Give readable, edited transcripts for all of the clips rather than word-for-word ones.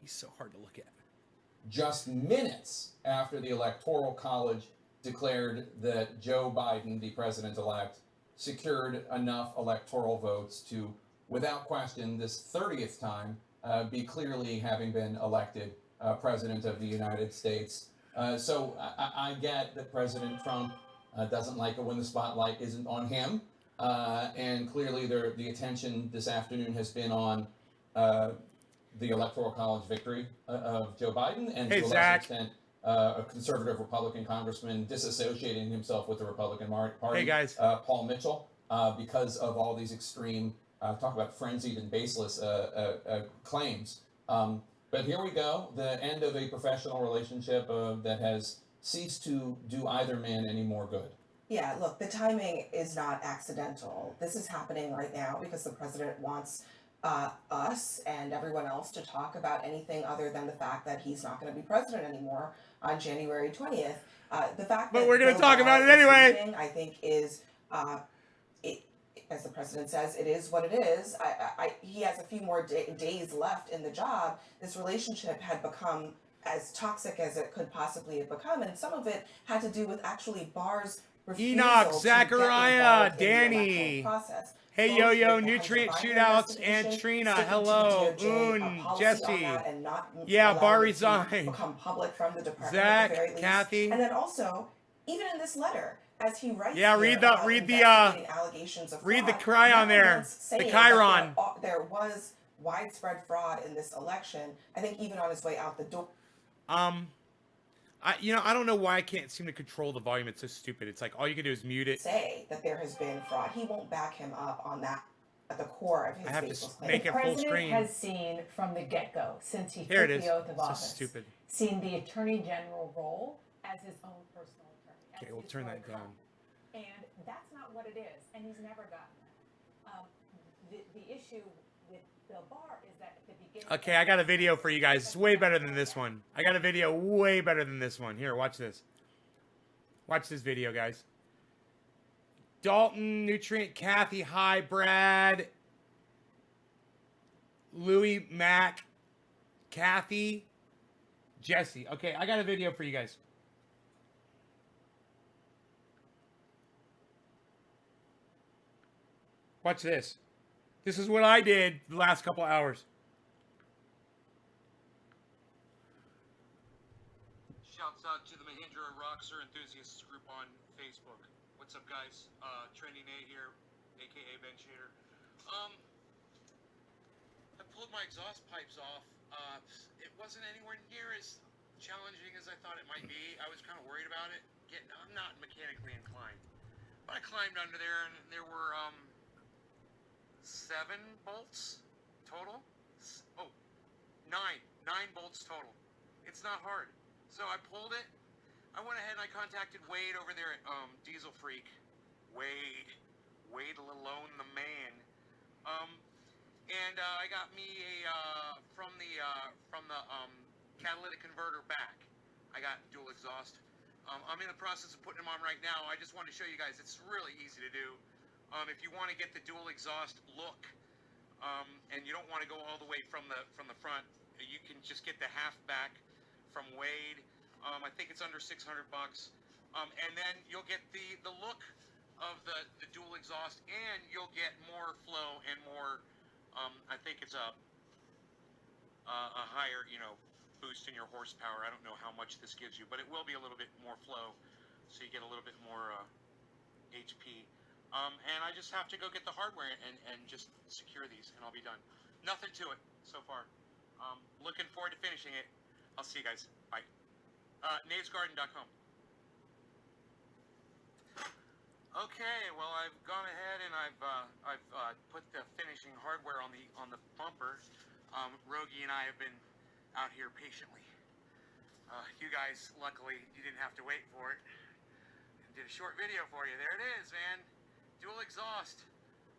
He's so hard to look at. Just minutes after the Electoral College declared that Joe Biden, the president-elect, secured enough electoral votes to, without question, this 30th time, be clearly having been elected president of the United States. So I get that President Trump doesn't like it when the spotlight isn't on him. And clearly the attention this afternoon has been on the Electoral College victory of Joe Biden, and to a lesser extent, a conservative Republican congressman disassociating himself with the Republican Party. Hey guys. Paul Mitchell, because of all these extreme, talk about frenzied and baseless claims. But here we go, the end of a professional relationship that has ceased to do either man any more good. Yeah, look, the timing is not accidental. This is happening right now because the president wants us and everyone else to talk about anything other than the fact that he's not going to be president anymore on January 20th. The fact but that we're going to talk about it anyway. I think is, as the president says, it is what it is. He has a few more days left in the job. This relationship had become as toxic as it could possibly have become, and some of it had to do with actually Barr's refusal Enoch, to Zachariah, get involved in the Danny. electoral process. Hey, Yo-Yo, Nutrient Shootouts, and Trina, hello, Jesse. Yeah, Barr resigned. Become public from the department Zach, at the very least. Kathy. And then also, even in this letter, as he writes, read the allegations of read the fraud, cry on there, the Chiron. There was widespread fraud in this election. I think even on his way out the door. I don't know why I can't seem to control the volume. It's so stupid. It's like all you can do is mute it. Say that there has been fraud. He won't back him up on that at the core of his. I have to claim. make it full screen. The president has seen from the get-go, since he Here took the oath of office, stupid. seen the attorney general role as his own personal attorney. Okay, we'll turn that down. And that's not what it is, and he's never gotten that. The issue with Bill Barr is that at the beginning... Okay, I got a video for you guys. It's way better than this one. I got a video way better than this one. Here, watch this. Watch this video, guys. Dalton, Nutrient, Kathy, hi, Brad, Louis, Mac, Kathy, Jesse. Okay, I got a video for you guys. Watch this. This is what I did the last couple hours. Shouts out to the Mahindra Rockstar Enthusiasts group on Facebook. What's up, guys? Trendy Nate here, aka Ben Shader. I pulled my exhaust pipes off. It wasn't anywhere near as challenging as I thought it might be. I was kind of worried about it. I'm not mechanically inclined, but I climbed under there and there were 7 bolts total. Oh, 9 bolts total. It's not hard. So I pulled it. I went ahead and I contacted Wade over there at Diesel Freak. Wade Lalone, the man. And I got me a from the catalytic converter back. I got dual exhaust. I'm in the process of putting them on right now. I just wanted to show you guys. It's really easy to do. If you want to get the dual exhaust look, and you don't want to go all the way from the front, you can just get the half back from Wade. I think it's under $600, and then you'll get the look of the dual exhaust, and you'll get more flow and more. I think it's a higher, boost in your horsepower. I don't know how much this gives you, but it will be a little bit more flow, so you get a little bit more HP. And I just have to go get the hardware and just secure these, and I'll be done. Nothing to it so far. Looking forward to finishing it. I'll see you guys. Bye. NavesGarden.com. Okay, well I've gone ahead and I've put the finishing hardware on the bumper. Rogie and I have been out here patiently. You guys, luckily, you didn't have to wait for it. Did a short video for you. There it is, man. Dual exhaust,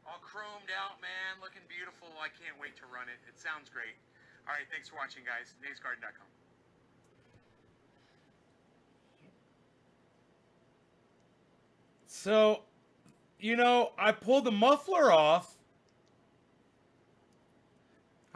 all chromed out, man, looking beautiful. I can't wait to run it. It sounds great. All right, thanks for watching, guys. NavesGarden.com. So, I pulled the muffler off.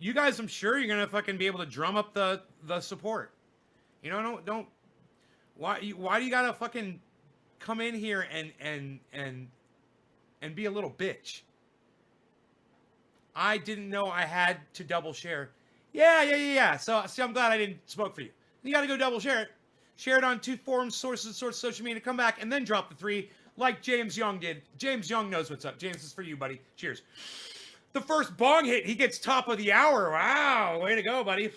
you guys, I'm sure you're gonna fucking be able to drum up the support. You know, don't why do you gotta fucking come in here and be a little bitch? I didn't know I had to double share. Yeah. So see, I'm glad I didn't smoke for you. You gotta go double share it. Share it on 2 forums, sources, social media. Come back and then drop the 3 like James Young did. James Young knows what's up. James, this is for you, buddy. Cheers. The first bong hit, he gets top of the hour. Wow, way to go, buddy.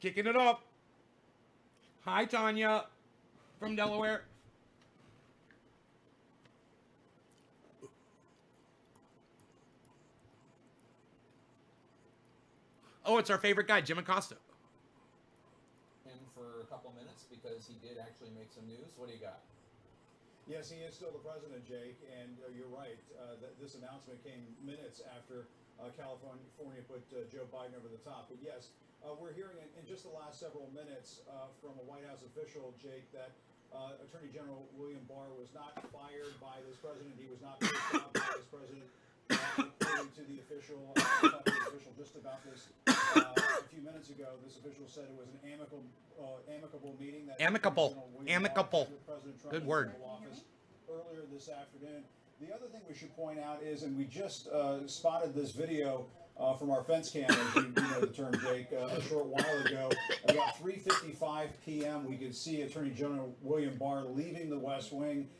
Kicking it up. Hi, Tanya from Delaware. Oh, it's our favorite guy, Jim Acosta. Him for a couple minutes because he did actually make some news. What do you got? Yes, he is still the president, Jake, and you're right. This announcement came minutes after California put Joe Biden over the top. But yes, we're hearing in just the last several minutes from a White House official, Jake, that Attorney General William Barr was not fired by this president. He was not pushed out by this president. According to the official, just about this a few minutes ago, this official said it was an amicable meeting. That Amicable. President Trump Good word. Office earlier this afternoon. The other thing we should point out is, and we just spotted this video from our fence cam, as you know the term, Jake, a short while ago. About 3:55 p.m., we could see Attorney General William Barr leaving the West Wing,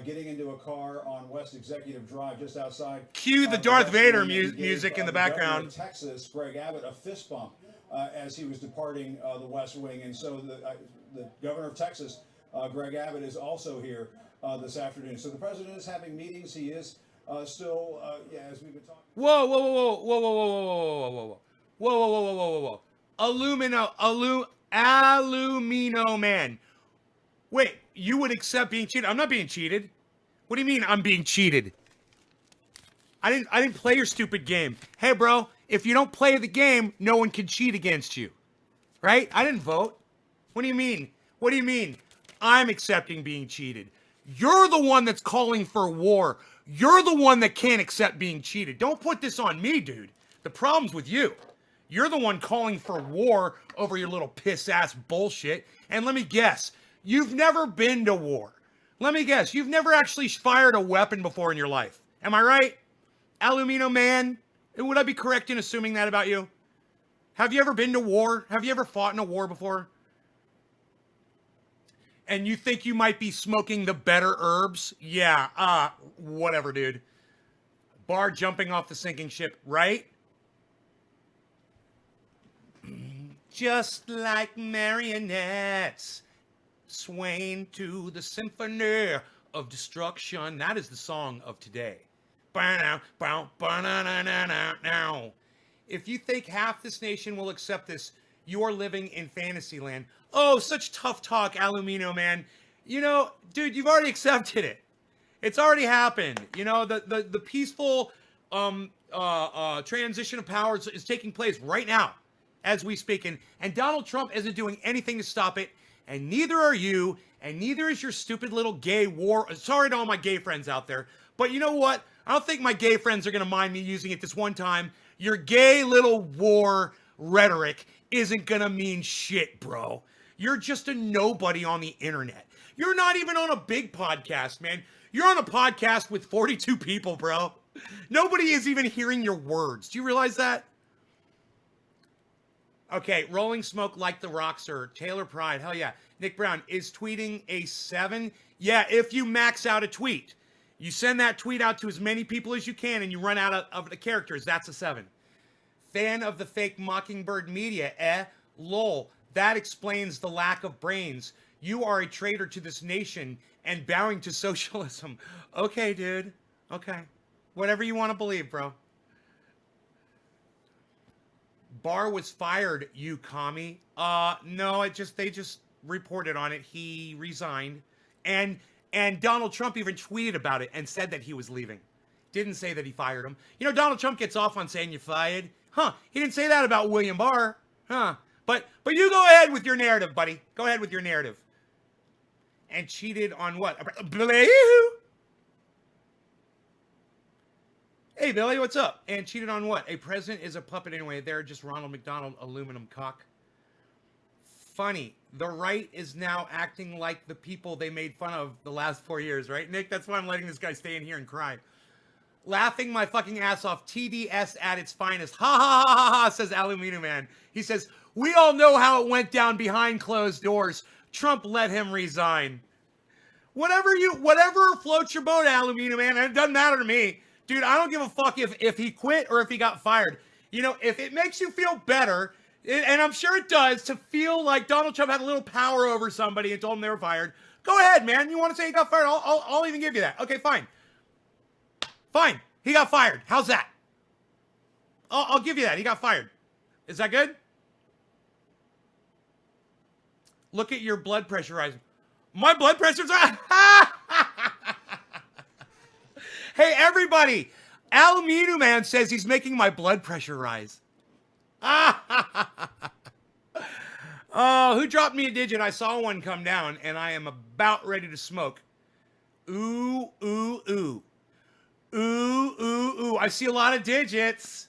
getting into a car on West Executive Drive just outside. Cue the Darth Vader Wing, music in the Governor background. of Texas, Greg Abbott, a fist bump as he was departing the West Wing. And so the governor of Texas, Greg Abbott, is also here this afternoon. So the president is having meetings. He is still, as we've been talking. Whoa. Alumino man. Wait, you would accept being cheated? I'm not being cheated. What do you mean I'm being cheated? I didn't play your stupid game. Hey, bro, if you don't play the game, no one can cheat against you. Right? I didn't vote. What do you mean? What do you mean? I'm accepting being cheated. You're the one that's calling for war. You're the one that can't accept being cheated. Don't put this on me, dude. The problem's with you. You're the one calling for war over your little piss-ass bullshit. And let me guess, you've never been to war. Let me guess, you've never actually fired a weapon before in your life. Am I right? Alumino man? Would I be correct in assuming that about you? Have you ever been to war? Have you ever fought in a war before? And you think you might be smoking the better herbs? Yeah, whatever, dude. Barr jumping off the sinking ship, right? Just like marionettes swaying to the symphony of destruction. That is the song of today. If you think half this nation will accept this, you are living in fantasy land. Oh, such tough talk, Alumino man. You know, dude, you've already accepted it. It's already happened. You know, the peaceful transition of powers is taking place right now as we speak. And Donald Trump isn't doing anything to stop it. And neither are you. And neither is your stupid little gay war. Sorry to all my gay friends out there. But you know what? I don't think my gay friends are going to mind me using it this one time. Your gay little war rhetoric isn't going to mean shit, bro. You're just a nobody on the internet. You're not even on a big podcast, man. You're on a podcast with 42 people, bro. Nobody is even hearing your words. Do you realize that? Okay, Rolling Smoke like the Rockster. Taylor Pride, hell yeah. Nick Brown, is tweeting a 7? Yeah, if you max out a tweet. You send that tweet out to as many people as you can and you run out of the characters. That's a 7. Fan of the fake Mockingbird media, lol. That explains the lack of brains. You are a traitor to this nation and bowing to socialism. Okay, dude. Okay. Whatever you want to believe, bro. Barr was fired, you commie. No, they just reported on it. He resigned. And Donald Trump even tweeted about it and said that he was leaving. Didn't say that he fired him. You know, Donald Trump gets off on saying you fired. Huh, he didn't say that about William Barr. Huh. But you go ahead with your narrative, buddy. Go ahead with your narrative. And cheated on what? Hey, Billy, what's up? And cheated on what? A president is a puppet anyway. They're just Ronald McDonald, aluminum cock. Funny. The right is now acting like the people they made fun of the last 4 years, right, Nick? That's why I'm letting this guy stay in here and cry. Laughing my fucking ass off. TDS at its finest. Ha ha ha ha ha, says Alumino Man. He says, we all know how it went down behind closed doors. Trump let him resign. Whatever floats your boat, Alumino Man. It doesn't matter to me. Dude, I don't give a fuck if he quit or if he got fired. You know, if it makes you feel better, and I'm sure it does, to feel like Donald Trump had a little power over somebody and told them they were fired, go ahead, man. You want to say he got fired? I'll even give you that. Okay, fine. Fine. He got fired. How's that? I'll give you that. He got fired. Is that good? Look at your blood pressure rising. My blood pressure's Hey, everybody. Alumino Man says he's making my blood pressure rise. Oh, who dropped me a digit? I saw one come down, and I am about ready to smoke. Ooh, ooh, ooh. Ooh, ooh, ooh. I see a lot of digits.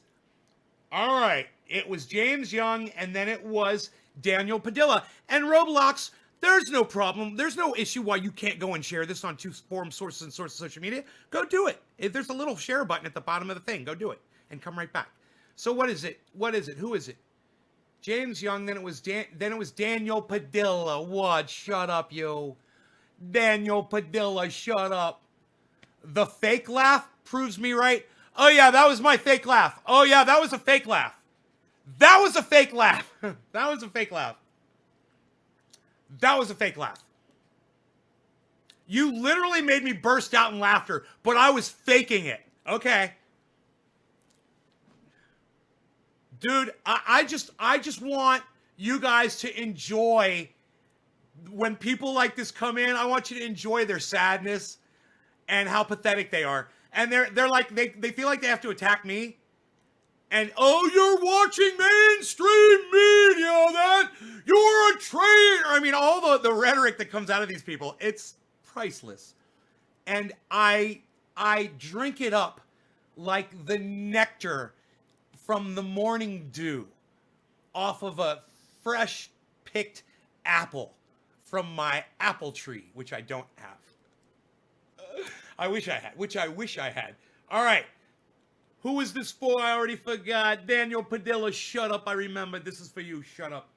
All right. It was James Young, and then it was Daniel Padilla. And Roblox, there's no problem. There's no issue why you can't go and share this on two forum sources and sources of social media. Go do it. If there's a little share button at the bottom of the thing, go do it and come right back. So what is it? What is it? Who is it? James Young, then it was Daniel Padilla. What? Shut up, you. Daniel Padilla, shut up. The fake laugh proves me right. Oh yeah, that was my fake laugh. Oh yeah, that was a fake laugh. That was a fake laugh. That was a fake laugh. That was a fake laugh. You literally made me burst out in laughter, but I was faking it. Okay. Dude, I just want you guys to enjoy when people like this come in. I want you to enjoy their sadness and how pathetic they are. And they're like they feel like they have to attack me. And oh, you're watching mainstream media, that you're a traitor. I mean, all the rhetoric that comes out of these people, it's priceless. And I drink it up like the nectar from the morning dew off of a fresh picked apple from my apple tree, which I don't have. I wish I had. All right. Who is this for? I already forgot. Daniel Padilla, shut up. I remember. This is for you. Shut up.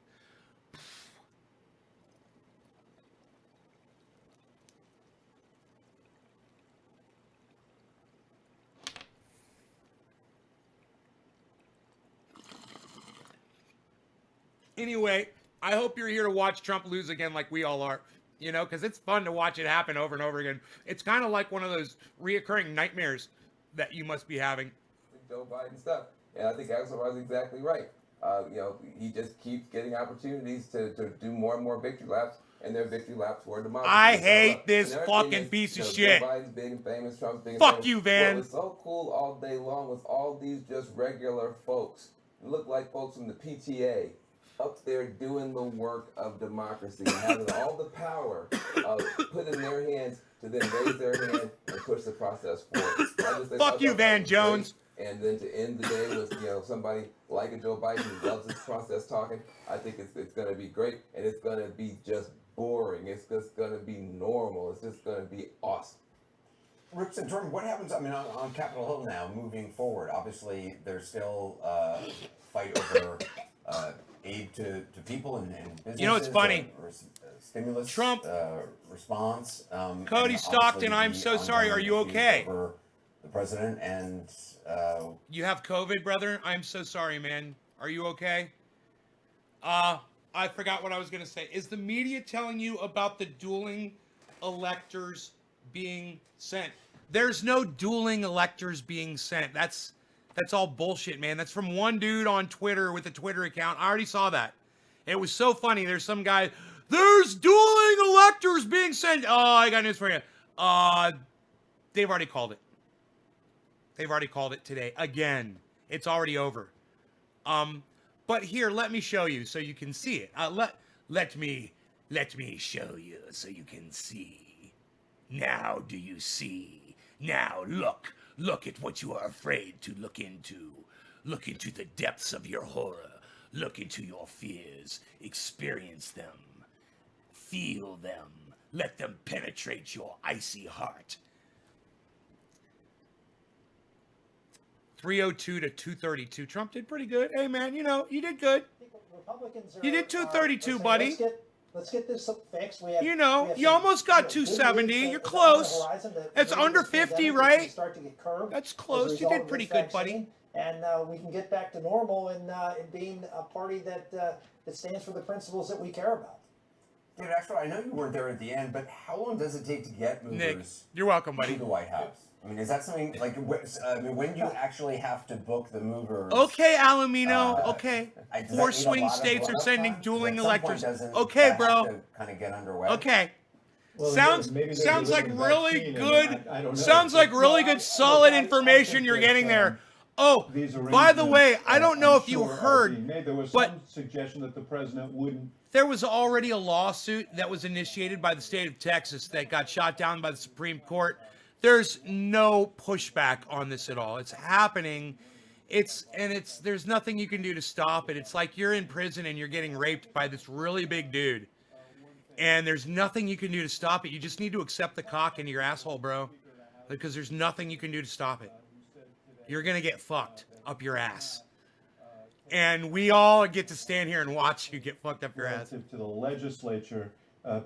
Anyway, I hope you're here to watch Trump lose again like we all are. You know, because it's fun to watch it happen over and over again. It's kind of like one of those reoccurring nightmares that you must be having. Joe Biden stuff. And I think Axel was exactly right. You know, he just keeps getting opportunities to do more and more victory laps, and their victory laps for democracy. I hate this fucking piece of shit. Joe Biden's big and famous, Trump's big and Fuck famous. you, Van. What was so cool all day long was all these just regular folks. It looked like folks from the PTA up there doing the work of democracy, and having all the power put in their hands to then raise their hand and push the process forward. Fuck you, Van Jones. And then to end the day with, you know, somebody like a Joe Biden who loves this process talking, I think it's going to be great, and it's going to be just boring. It's just going to be normal. It's just going to be awesome. Rich and Jordan, what happens, I mean, on Capitol Hill now, moving forward? Obviously, there's still fight over aid to people and businesses. You know, it's funny. Stimulus Trump response. Cody Stockton, I'm so sorry. Are you okay? Over the president and you have COVID, brother? I'm so sorry, man. Are you okay? I forgot what I was going to say. Is the media telling you about the dueling electors being sent? There's no dueling electors being sent. That's all bullshit, man. That's from one dude on Twitter with a Twitter account. I already saw that. It was so funny. There's some guy, there's dueling electors being sent. Oh, I got news for you. They've already called it. They've already called it today. Again. It's already over. But here, let me show you so you can see it. Let me show you so you can see. Now do you see? Now look at what you are afraid to look into. Look into the depths of your horror. Look into your fears. Experience them. Feel them. Let them penetrate your icy heart. 302 to 232. Trump did pretty good. Hey, man, you did good. Republicans are, You did 232, listen, buddy. Let's get this fixed. We have, You some, almost got good 270. news You're that- that's close. on the horizon that It's maybe under this 50, pandemic is right? gonna start to get curbed That's as a close. You result did of pretty this good, buddy. vaccine, and we can get back to normal and being a party that stands for the principles that we care about. David, actually, I know you weren't there at the end, but how long does it take to get Nick, movers you're welcome, to buddy. the White House? I mean, is that something like? When do you actually have to book the movers? Okay, Alomino. Okay. Does that 4 need a swing lot of states are runoff sending time? dueling At some point, electors. doesn't Okay, that bro. have to kind of get underway. Okay. Well, Sounds maybe they're sounds like delivering really vaccine, good. and I don't know. Sounds like really No, good, solid information think you're that, getting there. Oh, These by the way, arrangements, I don't know I'm if you sure, are heard, being made. There was but some suggestion that the president wouldn't. there was already a lawsuit that was initiated by the state of Texas that got shot down by the Supreme Court. There's no pushback on this at all. It's happening. There's nothing you can do to stop it. It's like you're in prison and you're getting raped by this really big dude. And there's nothing you can do to stop it. You just need to accept the cock into your asshole, bro. Because there's nothing you can do to stop it. You're going to get fucked up your ass. And we all get to stand here and watch you get fucked up your ass. Relative to the legislature,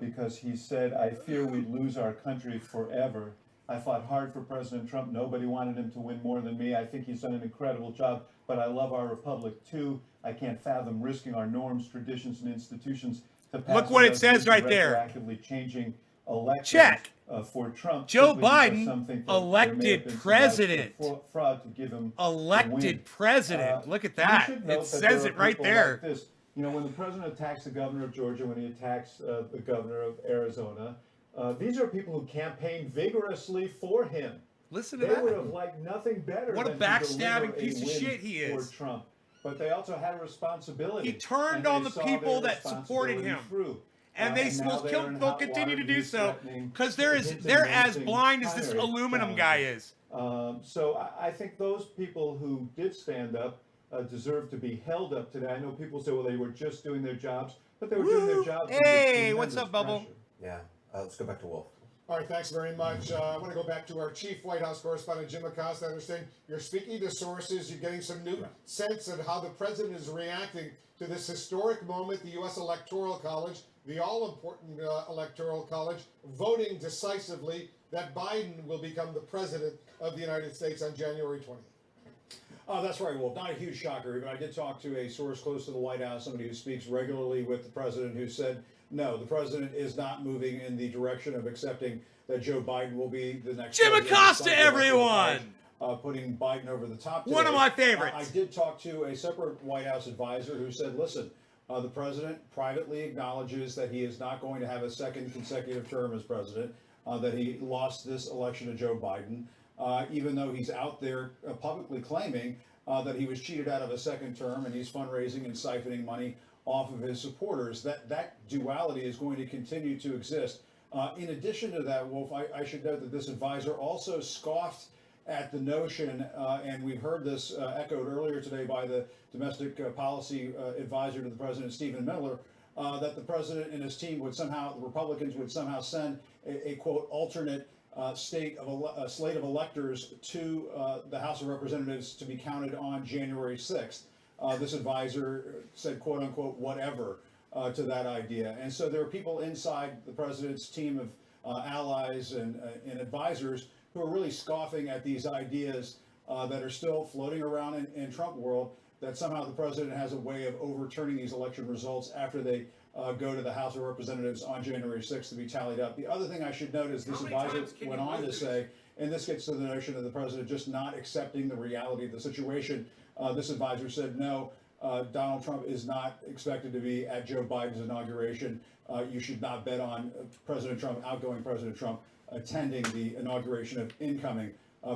because he said, "I fear we'd lose our country forever. I fought hard for President Trump. Nobody wanted him to win more than me. I think he's done an incredible job, but I love our republic too. I can't fathom risking our norms, traditions, and institutions to pass Look what a it says right resolution there. retroactively changing elections Check. For Trump. Joe simply because Biden some think that elected there may have been some president. fraud to give him the win. Elected president. Look at You that. should note It that says there it are right people there. like this. When the president attacks the governor of Georgia, when he attacks the governor of Arizona, these are people who campaigned vigorously for him. Listen to They would that. have liked nothing better What a than to backstabbing deliver a piece of win shit he is. for Trump. But they also had a responsibility. He turned and on they the saw people their that supported responsibility him. through. And now they're in they'll hot continue to water. do He's so threatening because to hit them they're as using blind as this primary aluminum guy challenges. is. So I think those people who did stand up deserve to be held up today. I know people say, well, they were just doing their jobs, but they were doing their Woo! jobs. Hey, under what's up, tremendous Bubble? pressure. Yeah. Let's go back to Wolf. All right, thanks very much. I want to go back to our chief White House correspondent, Jim Acosta. I understand you're speaking to sources. You're getting some new sense of how the president is reacting to this historic moment, the U.S. Electoral College, the all-important Electoral College, voting decisively that Biden will become the president of the United States on January 20th. That's right, Wolf. Not a huge shocker, but I did talk to a source close to the White House, somebody who speaks regularly with the president, who said, no, the president is not moving in the direction of accepting that Joe Biden will be the next Jim president. Acosta, Some of the everyone! putting Biden over the top today. One of my favorites. I did talk to a separate White House advisor who said, listen, the president privately acknowledges that he is not going to have a second consecutive term as president, that he lost this election to Joe Biden, even though he's out there publicly claiming that he was cheated out of a second term and he's fundraising and siphoning money off of his supporters. That duality is going to continue to exist. In addition to that, Wolf, I should note that this advisor also scoffed at the notion, and we've heard this echoed earlier today by the domestic policy advisor to the president, Stephen Miller, that the president and his team would somehow, the Republicans would somehow send a quote, alternate slate of electors to the House of Representatives to be counted on January 6th. This advisor said, quote unquote, whatever to that idea. And so there are people inside the president's team of allies and advisors who are really scoffing at these ideas that are still floating around in Trump world, that somehow the president has a way of overturning these election results after they go to the House of Representatives on January 6th to be tallied up. The other thing I should note is this advisor went on to say, and this gets to the notion of the president just not accepting the reality of the situation. This advisor said, no, Donald Trump is not expected to be at Joe Biden's inauguration. You should not bet on President Trump, outgoing President Trump, attending the inauguration of incoming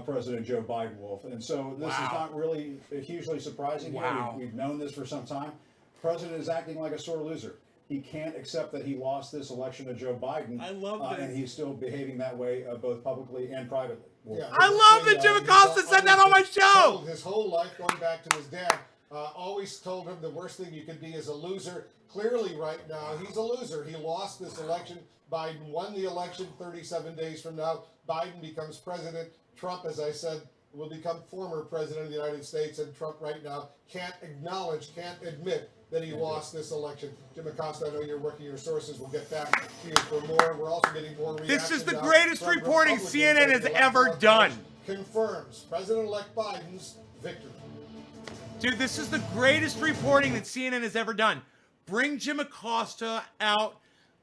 President Joe Biden, Wolf. And so this is not really hugely surprising. Wow. We've known this for some time. The president is acting like a sore loser. He can't accept that he lost this election to Joe Biden. I love this. And he's still behaving that way, both publicly and privately. Wolf. Yeah, I love that Jim Acosta said that on my show. His whole life, going back to his dad, always told him the worst thing you could be is a loser. Clearly, right now, he's a loser. He lost this election. Biden won the election 37 days from now. Biden becomes president. Trump, as I said, will become former president of the United States. And Trump right now can't acknowledge, can't admit that he lost this election. Jim Acosta, I know you're working your sources. We'll get back to you for more. We're also getting more reaction. This is the now greatest from reporting Republicans CNN as has the ever Electoral done. College confirms President-elect Biden's victory. Dude, this is the greatest reporting that CNN has ever done. Bring Jim Acosta out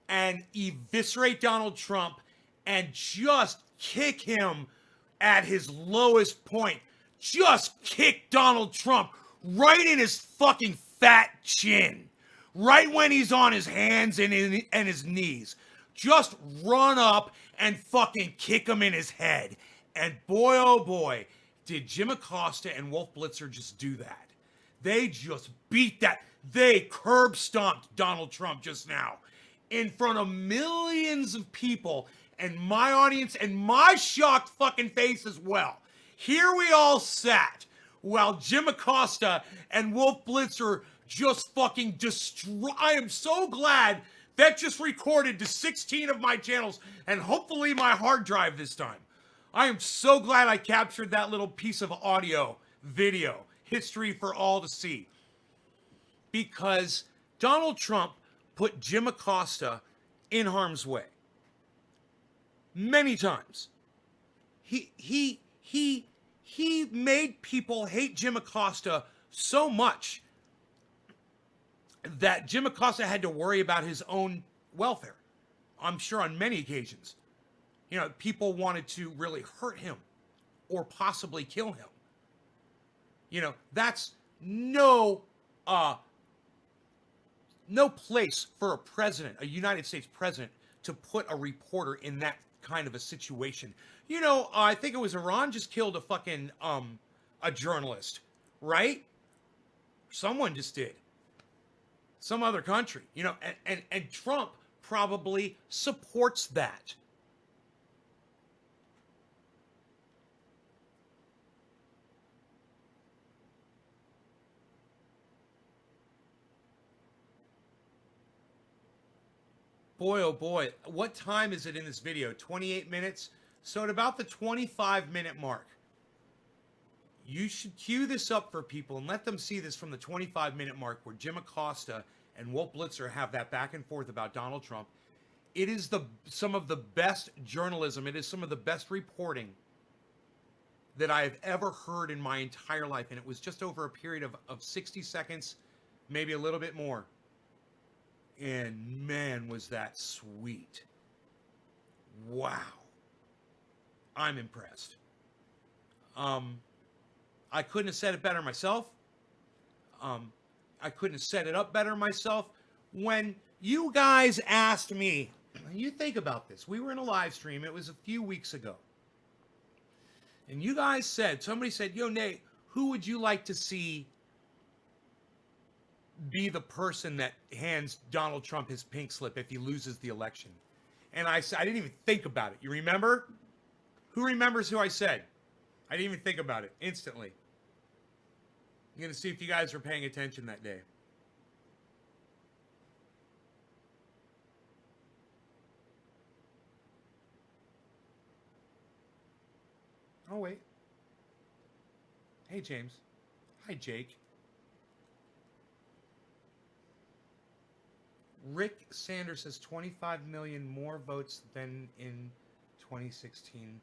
and eviscerate Donald Trump and just kick him at his lowest point. Just kick Donald Trump right in his fucking fat chin. Right when he's on his hands and his knees. Just run up and fucking kick him in his head. And boy, oh boy, did Jim Acosta and Wolf Blitzer just do that. They just beat that. They curb stomped Donald Trump just now in front of millions of people and my audience and my shocked fucking face as well. Here we all sat while Jim Acosta and Wolf Blitzer just fucking destroy. I am so glad that just recorded to 16 of my channels and hopefully my hard drive this time. I am so glad I captured that little piece of audio, video, history for all to see. Because Donald Trump put Jim Acosta in harm's way. Many times. He made people hate Jim Acosta so much that Jim Acosta had to worry about his own welfare. I'm sure on many occasions. You know, people wanted to really hurt him or possibly kill him. You know, that's no place for a president, a United States president, to put a reporter in that kind of a situation. You know, I think it was Iran just killed a fucking a journalist, right? Someone just did. Some other country, you know, and Trump probably supports that. Boy, oh boy, what time is it in this video? 28 minutes? So at about the 25-minute mark, you should cue this up for people and let them see this from the 25-minute mark where Jim Acosta and Wolf Blitzer have that back and forth about Donald Trump. It is some of the best journalism. It is some of the best reporting that I have ever heard in my entire life. And it was just over a period of 60 seconds, maybe a little bit more. And man, was that sweet. Wow. I'm impressed. I couldn't have said it better myself. I couldn't have set it up better myself. When you guys asked me, you think about this. We were in a live stream. It was a few weeks ago. And you guys said, somebody said, yo, Nate, who would you like to see be the person that hands Donald Trump his pink slip if he loses the election? And I didn't even think about it. You remember? Who remembers who I said? I didn't even think about it. Instantly. I'm going to see if you guys were paying attention that day. Oh, wait. Hey, James. Hi, Jake. Rick Sanders has 25 million more votes than in 2016.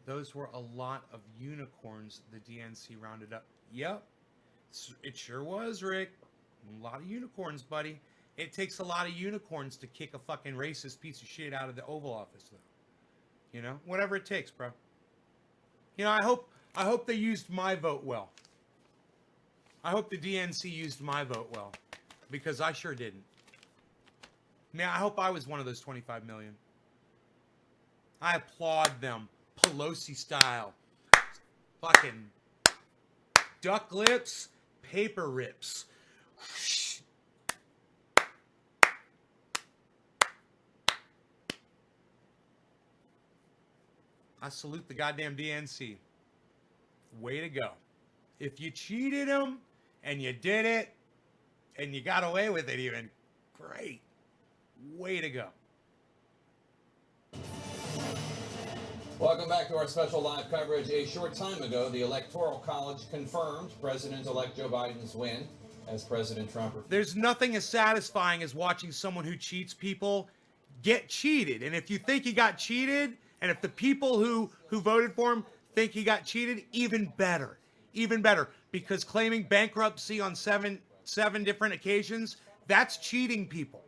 Those were a lot of unicorns the DNC rounded up. Yep, it sure was, Rick. A lot of unicorns, buddy. It takes a lot of unicorns to kick a fucking racist piece of shit out of the Oval Office, though. You know, whatever it takes, bro. You know, I hope they used my vote well. I hope the DNC used my vote well, because I sure didn't. Man, I hope I was one of those 25 million. I applaud them, Pelosi style. Fucking duck lips, paper rips. I salute the goddamn DNC. Way to go. If you cheated them and you did it and you got away with it even, great. Way to go. Welcome back to our special live coverage. A short time ago, the Electoral College confirmed President-elect Joe Biden's win as President Trump. There's nothing as satisfying as watching someone who cheats people get cheated. And if you think he got cheated, and if the people who voted for him think he got cheated, even better. Even better. Because claiming bankruptcy on seven different occasions, that's cheating people.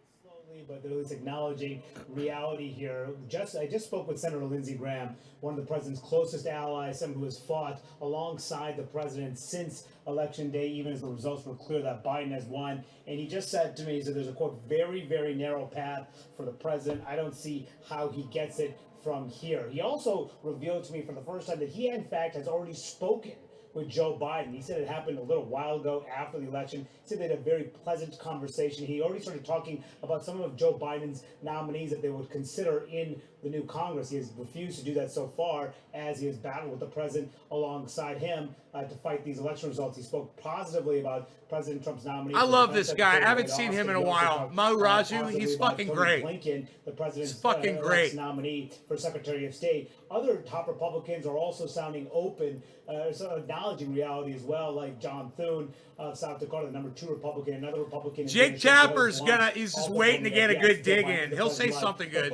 But they're at least acknowledging reality here. I just spoke with Senator Lindsey Graham, one of the president's closest allies, someone who has fought alongside the president since Election Day, even as the results were clear that Biden has won. And he just said to me, he said there's a, quote, very, very narrow path for the president. I don't see how he gets it from here. He also revealed to me for the first time that he, in fact, has already spoken with Joe Biden. He said it happened a little while ago after the election. He said they had a very pleasant conversation. He already started talking about some of Joe Biden's nominees that they would consider in the new Congress. He has refused to do that so far, as he has battled with the president alongside him to fight these election results. He spoke positively about President Trump's nominee. I love this guy. I haven't seen him in a while. Mo Raju, he's fucking great. Blinken, the president's fucking great nominee for Secretary of State. Other top Republicans are also sounding open, acknowledging reality as well, like John Thune of South Dakota, the number 2 Republican, another Republican. Jake Tapper's he's just waiting to get a good dig in. He'll say something good.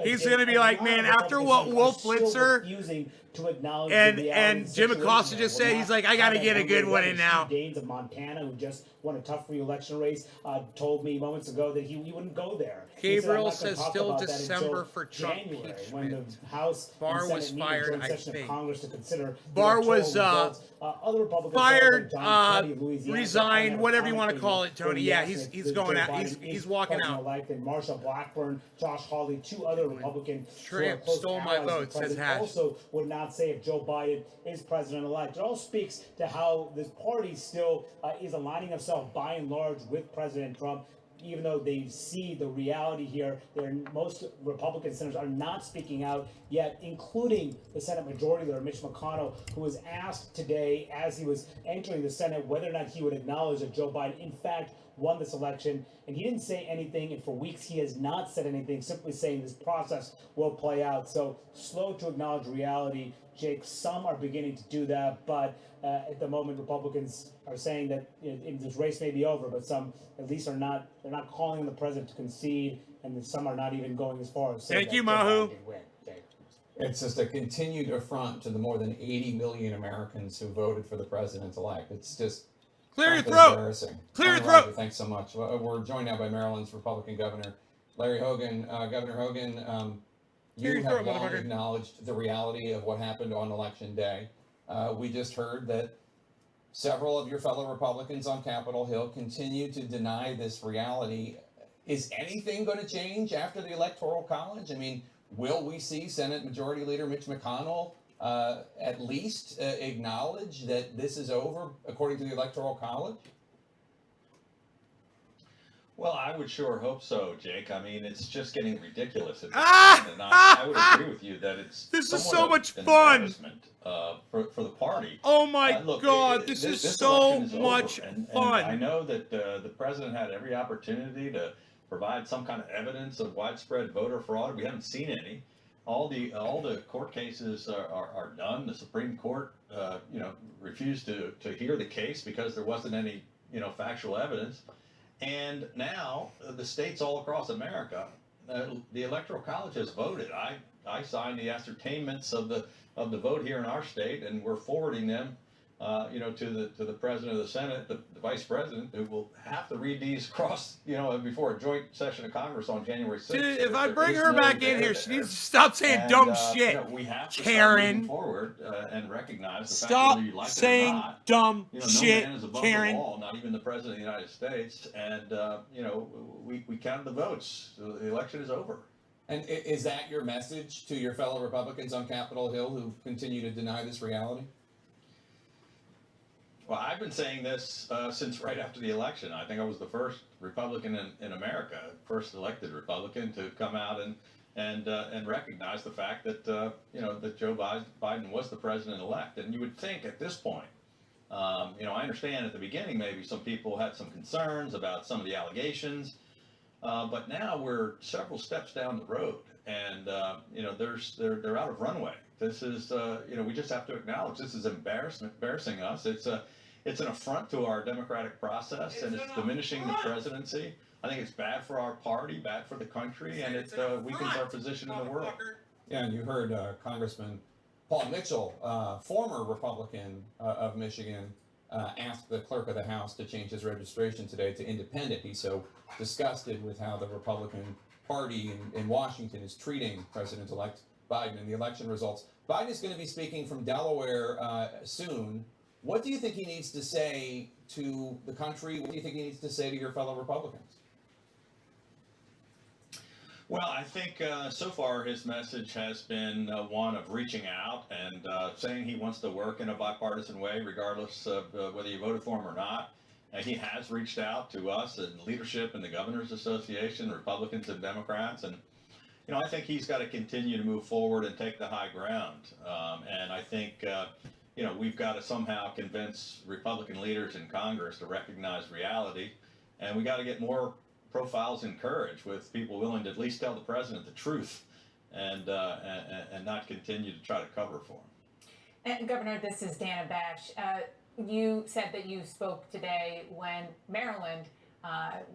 He's going to be like, man, after what Wolf Blitzer and Jim Acosta just said, he's like, I got to get a good one in now. Daines of Montana, who just won a tough re-election race, told me moments ago that he wouldn't go there. Gabriel says still December for Trump impeachment. When the House Barr was fired, I think. Congress to consider Barr was other Republicans fired, resigned, whatever you want to call it, Tony. Yeah, he's going out. He's walking out. And Marsha Blackburn, Josh Hawley, 2 other Republicans. Trump stole my vote, says Hatch. Also would not say if Joe Biden is president-elect. It all speaks to how this party still is aligning itself by and large with President Trump. Even though they see the reality here, most Republican senators are not speaking out yet, including the Senate Majority Leader, Mitch McConnell, who was asked today as he was entering the Senate whether or not he would acknowledge that Joe Biden, in fact, won this election. And he didn't say anything, and for weeks he has not said anything, simply saying this process will play out. So slow to acknowledge reality, Jake. Some are beginning to do that, but at the moment, Republicans are saying that this race may be over, but some at least are not. They're not calling on the president to concede, and some are not even going as far as saying. Thank you, Mahu. It's just a continued affront to the more than 80 million Americans who voted for the president-elect. It's just clear your throat. Embarrassing. Clear your throat. Thanks so much. We're joined now by Maryland's Republican Governor Larry Hogan. Governor Hogan, you have long acknowledged the reality of what happened on Election Day. We just heard that several of your fellow Republicans on Capitol Hill continue to deny this reality. Is anything going to change after the Electoral College? I mean, will we see Senate Majority Leader Mitch McConnell at least acknowledge that this is over according to the Electoral College? Well, I would sure hope so, Jake. I mean, it's just getting ridiculous at this point, and I would agree with you that it's this is so much fun for the party. Oh my God, this is so much fun. And I know that the president had every opportunity to provide some kind of evidence of widespread voter fraud. We haven't seen any. All the court cases are done. The Supreme Court, refused to hear the case because there wasn't any, factual evidence. And now the states all across America, the Electoral College has voted. I signed the ascertainments of the vote here in our state, and we're forwarding them, to the president of the Senate, the vice president, who will have to read these across, before a joint session of Congress on January 6th. Dude, if I bring her back in here, she needs to stop saying dumb shit. We have to Karen. start moving forward and recognize the Stop fact whether you like saying it or not. dumb No shit, man is above Karen. the law, not even the president of the United States. And we counted the votes. So the election is over. And is that your message to your fellow Republicans on Capitol Hill who continue to deny this reality? Well, I've been saying this since right after the election. I think I was the first Republican in America, first elected Republican to come out and recognize the fact that that Joe Biden was the president-elect. And you would think at this point, I understand at the beginning maybe some people had some concerns about some of the allegations, but now we're several steps down the road, and they're out of runway. This is we just have to acknowledge this is embarrassing us. It's an affront to our democratic process, and it's diminishing the presidency. I think it's bad for our party, bad for the country, and it weakens our position in the world. Yeah, and you heard Congressman Paul Mitchell, former Republican of Michigan, asked the clerk of the House to change his registration today to independent. He's so disgusted with how the Republican Party in Washington is treating President-elect Biden and the election results. Biden is going to be speaking from Delaware soon. What do you think he needs to say to the country? What do you think he needs to say to your fellow Republicans? Well, I think so far his message has been one of reaching out and saying he wants to work in a bipartisan way, regardless of whether you voted for him or not. And he has reached out to us and leadership in the Governors Association, Republicans and Democrats. And, I think he's got to continue to move forward and take the high ground. And I think, we've got to somehow convince Republican leaders in Congress to recognize reality. And we got to get more profiles in courage with people willing to at least tell the president the truth and not continue to try to cover for him. And Governor, this is Dana Bash. You said that you spoke today when Maryland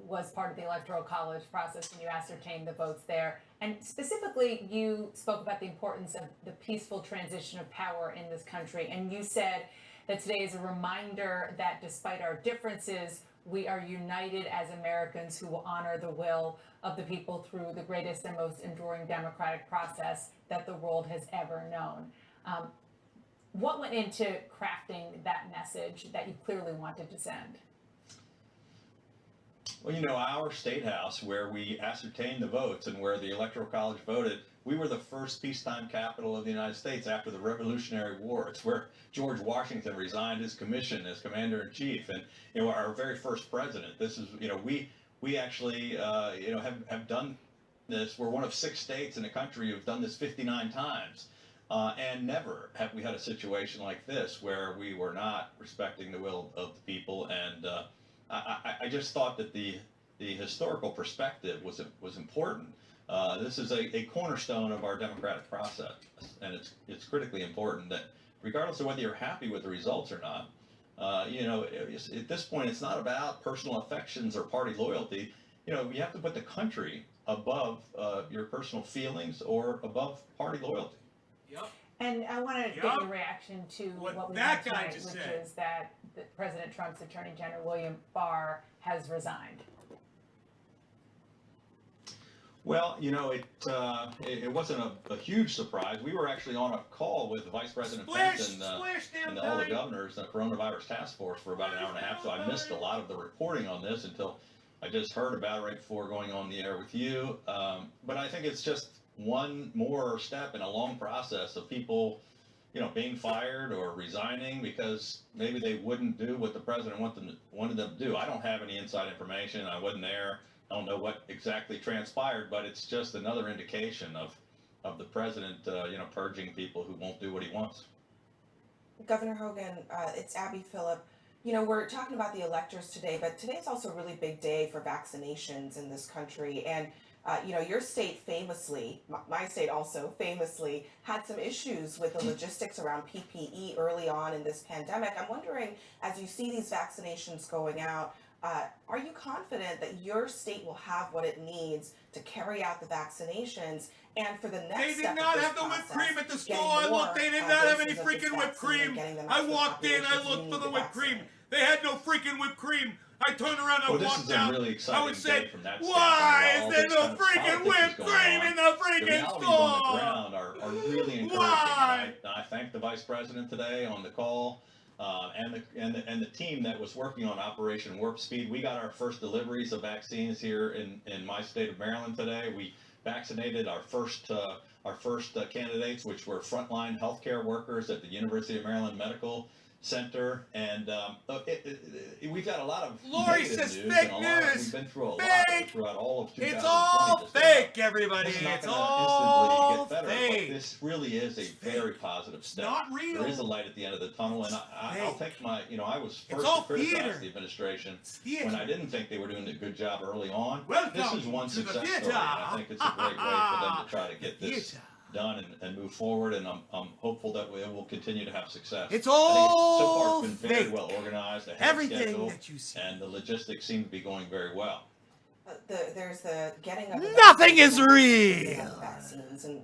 was part of the Electoral College process and you ascertained the votes there. And specifically, you spoke about the importance of the peaceful transition of power in this country. And you said that today is a reminder that despite our differences, we are united as Americans who will honor the will of the people through the greatest and most enduring democratic process that the world has ever known. What went into crafting that message that you clearly wanted to send? Well, our state house, where we ascertained the votes and where the Electoral College voted, we were the first peacetime capital of the United States after the Revolutionary War. It's where George Washington resigned his commission as commander-in-chief, and our very first president. This is, we actually, have done this. We're one of 6 states in the country who've done this 59 times, and never have we had a situation like this where we were not respecting the will of the people. And I just thought that the historical perspective was important. This is a cornerstone of our democratic process, and it's critically important that regardless of whether you're happy with the results or not, at this point it's not about personal affections or party loyalty. You have to put the country above your personal feelings or above party loyalty. Yep. And I want to get your reaction to what we that heard guy tonight, just which said. is that President Trump's Attorney General William Barr has resigned. Well, it wasn't a huge surprise. We were actually on a call with Vice President Pence and all the governors, the coronavirus task force, for about an hour and a half. So I missed a lot of the reporting on this until I just heard about it right before going on the air with you. But I think it's just one more step in a long process of people, being fired or resigning because maybe they wouldn't do what the president wanted them to do. I don't have any inside information. I wasn't there. I don't know what exactly transpired, but it's just another indication of the president, purging people who won't do what he wants. Governor Hogan, it's Abby Phillip. We're talking about the electors today, but today's also a really big day for vaccinations in this country. And, your state famously, my state also famously, had some issues with the logistics around PPE early on in this pandemic. I'm wondering, as you see these vaccinations going out, are you confident that your state will have what it needs to carry out the vaccinations and for the next They did step not of this have the whipped process, cream at the store. getting I more, looked. They did not have any doses of this freaking whipped vaccine and cream. getting them out I to the walked in. I populations who looked for need the whipped cream. vaccine. They had no freaking whipped cream. I turned around and Well, this walked is a out. really I exciting would day say, from that why standpoint. is there All no this kind freaking of whipped politics is going cream on. in the The freaking realities on the store? ground are really encouraging. Why? And I thank the vice president today on the call, and the team that was working on Operation Warp Speed. We got our first deliveries of vaccines here in my state of Maryland today. We vaccinated our first candidates, which were frontline healthcare workers at the University of Maryland Medical center, and we've got a lot of Lori negative says news, fake and a lot of, news. we've been through a lot Fake. throughout all of 2020. It's all just about. fake, everybody. It's not It's going to all instantly get better, fake. but this really is a very positive step. not real. There is a light at the end of the tunnel, and I'll fake. take my, I was It's first all to criticize theater. the administration It's theater. when I didn't think they were doing a good job early on. Welcome This is one to the success theater. story, and I think it's a great way for them to try to get this Theater. done and move forward, and I'm hopeful that we will continue to have success. It's I think so all far it's been very fake. well organized, ahead Everything of schedule, that you see. and the logistics seem to be going very well. There's the getting of the Nothing is vaccines, real. vaccines, and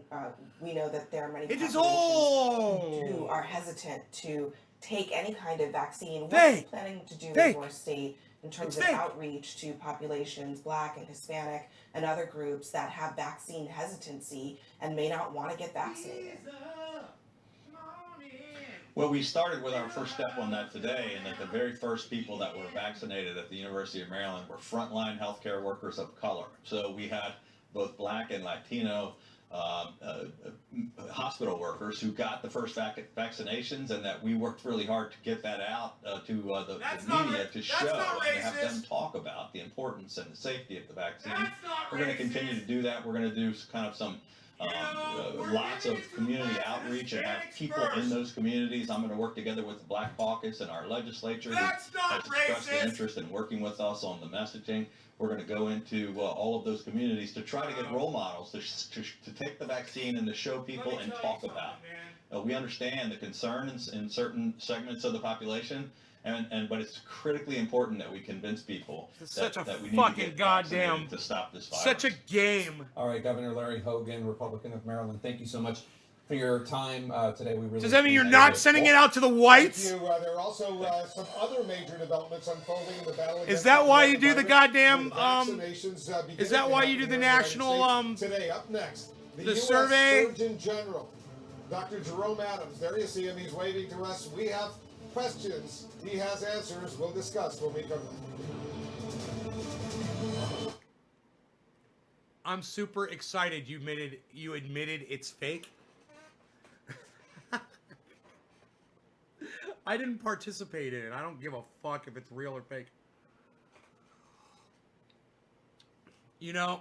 we know that there are many It is populations who all are hesitant to take any kind of vaccine. What are Fake. you planning to do Fake. in your state in terms It's of fake. outreach to populations, Black and Hispanic, and other groups that have vaccine hesitancy and may not want to get vaccinated? Well, we started with our first step on that today, and that the very first people that were vaccinated at the University of Maryland were frontline healthcare workers of color. So we had both Black and Latino hospital workers who got the first vaccinations, and that we worked really hard to get that out to the media to show and have them talk about the importance and the safety of the vaccine. We're going to continue to do that. We're going to do kind of some lots of community outreach and have people in those communities. I'm going to work together with the Black Caucus and our legislature who has expressed an interest in working with us on the messaging. We're going to go into all of those communities to try to get role models to take the vaccine and to show people and talk about. We understand the concern in certain segments of the population, but it's critically important that we convince people Such a that we need fucking to get goddamn vaccinated to stop this virus. such a game. All right, Governor Larry Hogan, Republican of Maryland, thank you so much for your time today. We really Does that mean you're appreciate not it. sending it out to the whites? Thank you. There are also some other major developments unfolding in the battle against Is that the why you do the coronavirus, goddamn, with vaccinations, beginning is that to why happen you do the here in the United national, States today? Up next, the US survey? Surgeon General, Dr. Jerome Adams. There you see him. He's waving to us. We have questions. He has answers. We'll discuss when we come back. I'm super excited you admitted it's fake. I didn't participate in it. I don't give a fuck if it's real or fake. You know,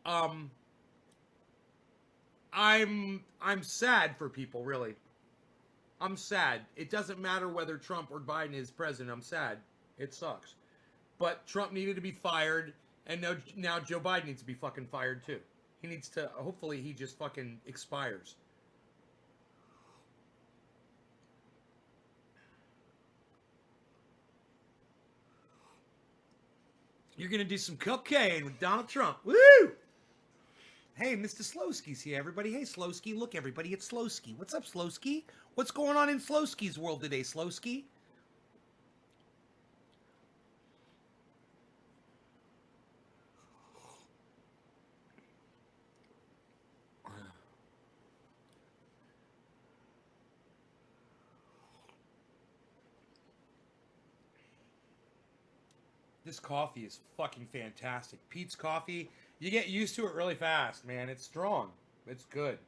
I'm sad for people, really. I'm sad. It doesn't matter whether Trump or Biden is president. I'm sad. It sucks. But Trump needed to be fired, and now Joe Biden needs to be fucking fired too. He needs to, hopefully he just fucking expires. You're going to do some cocaine with Donald Trump. Woo! Hey, Mr. Slowski's here, everybody. Hey, Slowski. Look, everybody, it's Slowski. What's up, Slowski? What's going on in Slowski's world today, Slowski? This coffee is fucking fantastic. Pete's coffee, you get used to it really fast, man. It's strong. It's good.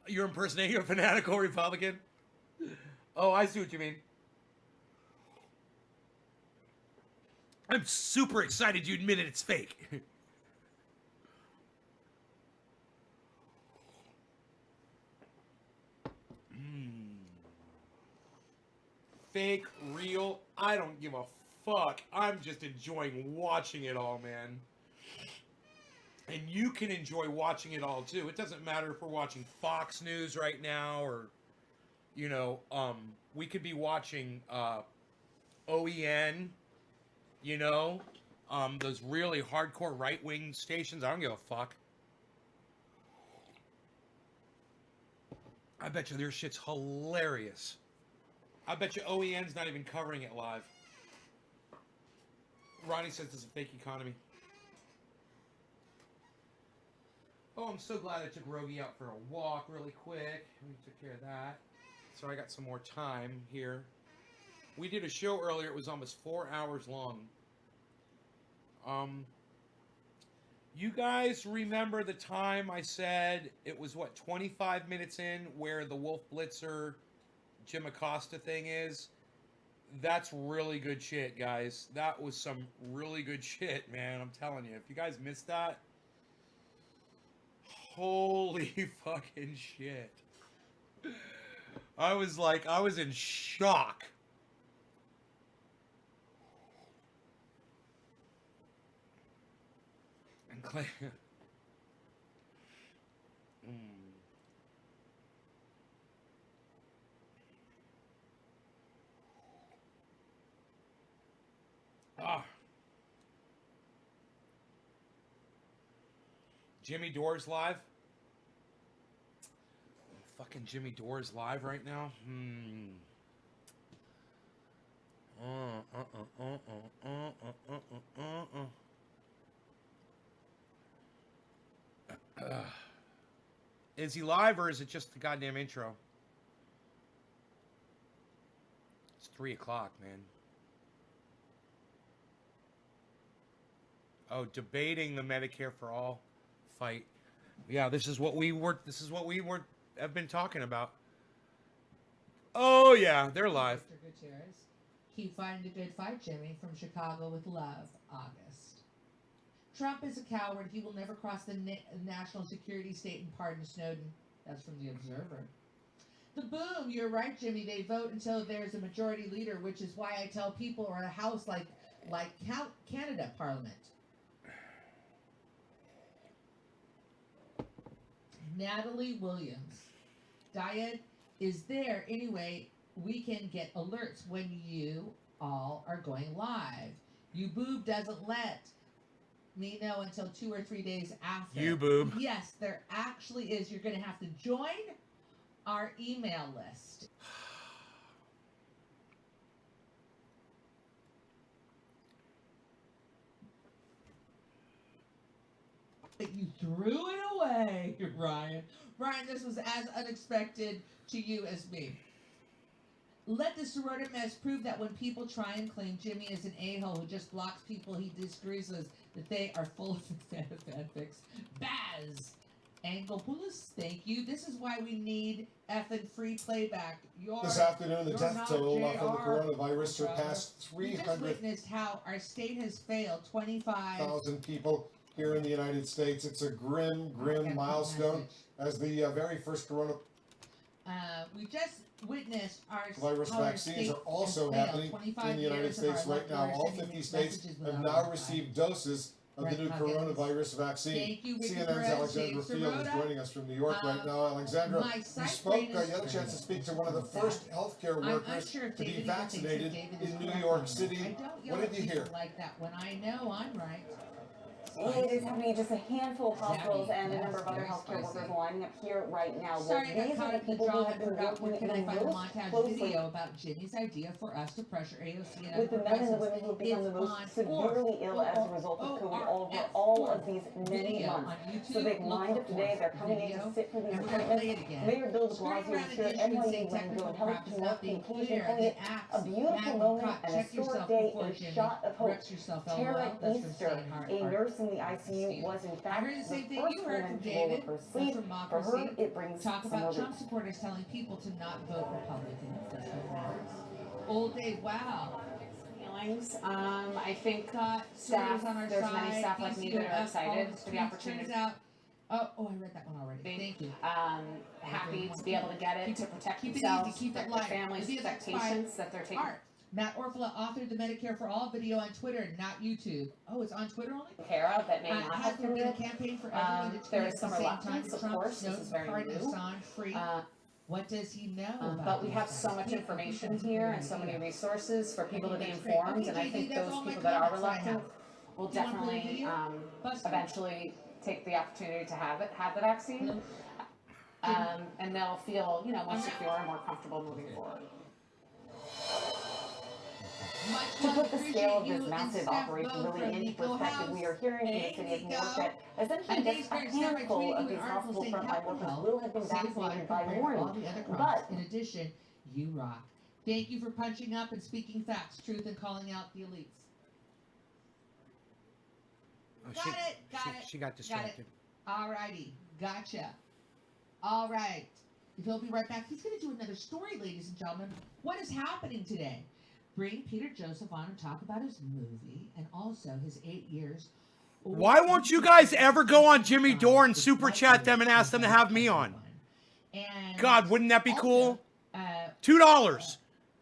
You're impersonating a fanatical Republican? Oh, I see what you mean. I'm super excited you admitted it's fake. Fake, real, I don't give a fuck. I'm just enjoying watching it all, man. And you can enjoy watching it all too. It doesn't matter if we're watching Fox News right now or, you know, we could be watching OEN, you know, those really hardcore right-wing stations. I don't give a fuck. I bet you their shit's hilarious. I bet you OEN's not even covering it live. Ronnie says it's a fake economy. Oh, I'm so glad I took Rogie out for a walk really quick. We took care of that. So I got some more time here. We did a show earlier. It was almost 4 hours long. You guys remember the time I said it was, what, 25 minutes in where the Wolf Blitzer Jim Acosta thing is? That's really good shit, guys. That was some really good shit, man. I'm telling you. If you guys missed that, holy fucking shit. I was in shock. And Clay. Ah. Jimmy Dore's live. Fucking Jimmy Dore's live right now. Is he live or is it just the goddamn intro? It's 3 o'clock, man. Oh, debating the Medicare for All fight. Yeah, this is what we have been talking about. Oh yeah, they're live. Mr. Gutierrez. Keep fighting the good fight, Jimmy. From Chicago with love, August. Trump is a coward. He will never cross the national security state and pardon Snowden. That's from The Observer. The boom, you're right, Jimmy. They vote until there's a majority leader, which is why I tell people, or a house like Canada Parliament. Natalie Williams. Diet is there anyway. We can get alerts when you all are going live. You boob doesn't let me know until 2 or 3 days after. You boob. Yes, there actually is. You're going to have to join our email list. You threw it away, Ryan. Ryan, this was as unexpected to you as me. Let the sorority mess prove that when people try and claim Jimmy is an a-hole who just blocks people he disagrees with, that they are full of fanfics. Baz! Angelopoulos, thank you. This is why we need effing free playback. This afternoon, the death toll from the coronavirus surpassed We just witnessed how our state has failed 25,000 people here in the United States. It's a grim milestone as the very first coronavirus we just witnessed our vaccines are also happening in the United States right now. All 50 states have now received doses of the new coronavirus vaccine. CNN's Alexandra Field is joining us from New York right now. Alexandra, you spoke, you had a chance to speak to one of the first healthcare workers to be vaccinated in New York City. What did you hear? Like that when I know I'm right. It is happening. Just a handful of hospitals and a number of other healthcare workers lining up here right now. Sorry, I got caught up in the draw and forgot where can I find the most montage closely video about Jimmy's idea for us to pressure AOC and with the men and the women who have become the most severely ill as a result of COVID over all of these many months. So they've lined up today. They're coming in to sit for these appointments. Mayor Bill de Blasio shared NYU Rango and Health to North the occasion, calling it a beautiful moment and a historic day, a shot of hope. Tara Easter, a nurse in the ICU, was in fact the first woman to roll up her sleeve. For her, it brings Talk some about relief. Trump supporters telling people to not vote Republican. That's what matters. Old Dave, wow. Feelings. I think Staff, on our there's side, many staff like me that are excited for the opportunity. Turns out, oh, I read that one already. Thank you. Happy to be able to get it, to protect keep it themselves, easy, keep it protect their light. families, Videos protect expired. patients that they're taking. Art. Matt Orfala authored the Medicare for All video on Twitter, not YouTube. Oh, it's on Twitter only? Care of that may not has have there been a been campaign for everyone to there tweet is at some the same time reluctance, to of Trump, course. This is very pardon new. Assange free? What does he know about But we have these so guys? much Yeah, information I think here that's and a so good many idea. resources for people to be that's great. informed, Okay, and I JD, think that's those all my people that are comments that I have. reluctant will Do you wanna play the definitely video? eventually take the opportunity to have the vaccine. And they'll feel, more secure and more comfortable moving forward. To put the scale of this massive operation really into perspective, we are hearing from the city of New York that essentially just a handful of these hospital frontline workers will have been vaccinated by morning. But in addition, you rock. Thank you for punching up and speaking facts, truth, and calling out the elites. She got distracted. Alrighty, gotcha. All right, he'll be right back. He's going to do another story, ladies and gentlemen. What is happening today? Bring Peter Joseph on and talk about his movie and also his 8 years. Why won't you guys ever go on Jimmy Dore and super chat them and ask them to have me on? And God, wouldn't that be cool? also, $2.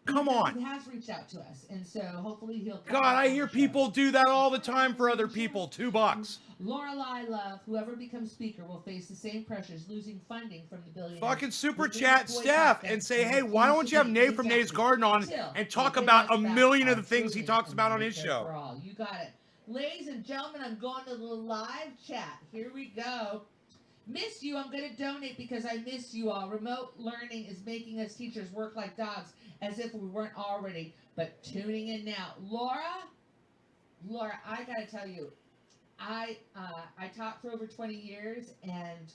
Come He on. has reached out to us, and so hopefully he'll. come God, back I on hear the show. people do that all the time for other people. $2. Lorelei Love, whoever becomes speaker will face the same pressures, losing funding from the billionaires. Fucking super We're gonna chat boycott Steph them and say, and hey, why refuse don't to you have pay Nate from taxes Nate's Garden on until and they talk give about us a back million of our the things he trillions talks in about on his Medicare show? for all. You got it. Ladies and gentlemen, I'm going to the live chat. Here we go. Miss you. I'm going to donate because I miss you all. Remote learning is making us teachers work like dogs as if we weren't already. But tuning in now. Laura, I got to tell you, I taught for over 20 years and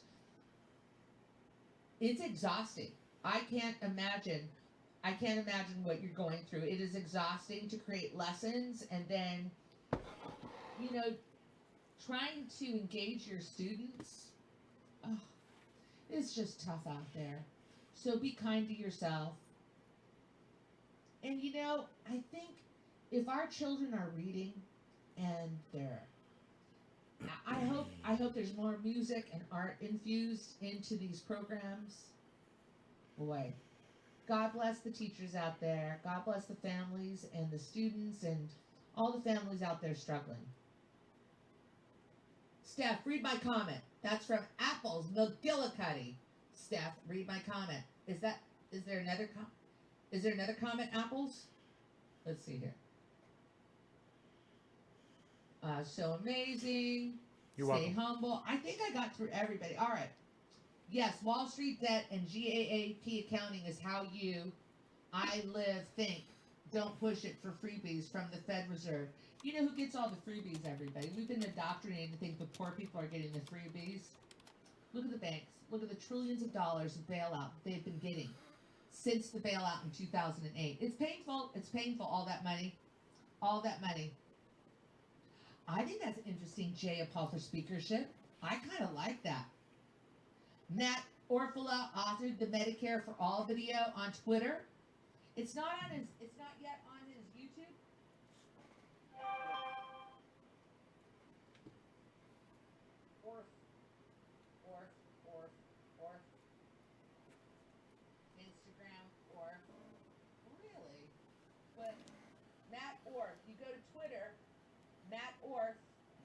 it's exhausting. I can't imagine what you're going through. It is exhausting to create lessons and then, trying to engage your students. Oh, it's just tough out there. So be kind to yourself. And I think if our children are reading and I hope there's more music and art infused into these programs. Boy, God bless the teachers out there. God bless the families and the students and all the families out there struggling. Steph, read my comment. That's from Apples McGillicuddy. Steph, read my comment. Is there another comment, Apples? Let's see here. So amazing. You're Stay welcome. humble. I think I got through everybody. All right. Yes, Wall Street debt and GAAP accounting is how I live, think. Don't push it for freebies from the Fed Reserve. You know who gets all the freebies, everybody? We've been indoctrinated to think the poor people are getting the freebies. Look at the banks. Look at the trillions of dollars of bailout they've been getting since the bailout in 2008. It's painful. It's painful, all that money. All that money. I think that's interesting, Jay Paul for speakership. I kind of like that. Matt Orfala authored the Medicare for All video on Twitter. It's not yet on his YouTube. Orf. Instagram, Orf. Really? But Matt Orf, you go to Twitter, Matt Orf.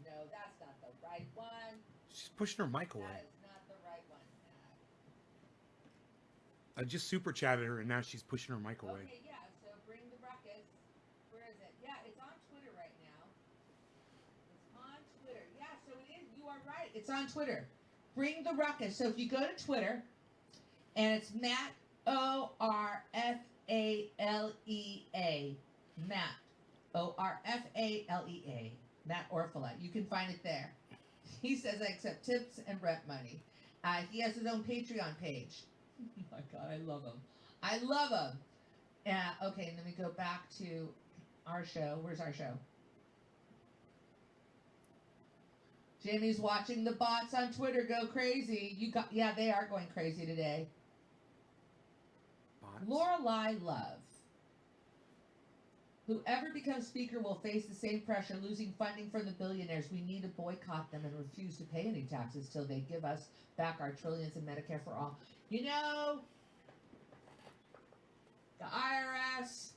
No, that's not the right one. She's pushing her mic away. That is not the right one. I just super chatted her and now she's pushing her mic away. Okay, yeah, so bring the ruckus. Where is it? Yeah, it's on Twitter right now. It's on Twitter. Yeah, so it is. You are right. It's on Twitter. Bring the ruckus. So if you go to Twitter, and it's Matt Orfalea. Matt Orfalea. Matt Orfala. You can find it there. He says I accept tips and rent money. He has his own Patreon page. Oh my God, I love him. I love him. Okay, let me go back to our show. Where's our show? Jimmy's watching the bots on Twitter go crazy. Yeah, they are going crazy today. Bots? Lorelei Love. Whoever becomes speaker will face the same pressure, losing funding from the billionaires. We need to boycott them and refuse to pay any taxes till they give us back our trillions in Medicare for all. The IRS,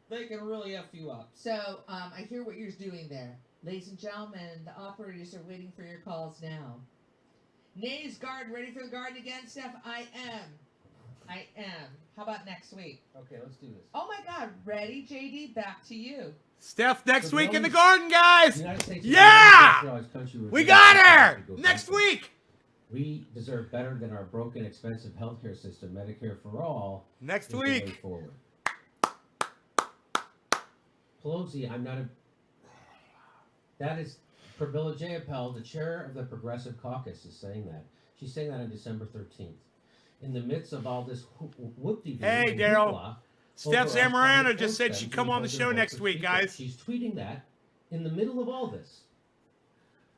they can really F you up. So, I hear what you're doing there. Ladies and gentlemen, the operators are waiting for your calls now. Nays Garden, ready for the garden again, Steph? I am. How about next week? Okay, let's do this. Oh my God, ready, JD? Back to you. Steph, next So week in the those- garden, guys! The United States Yeah! is a country where We we got have her! to go Next backwards. week! We deserve better than our broken, expensive healthcare system. Medicare for all. Next is the week. way forward. Pelosi, I'm not a. That is Prabilla Jayapal, the chair of the Progressive Caucus, is saying that. She's saying that on December 13th. In the midst of all this whoop-de-doo. Hey, and Daryl. hoopla Steph over our Zamorano climate just said vote she'd spend come to on the hold show their next vote for week, speaker. guys. She's tweeting that in the middle of all this.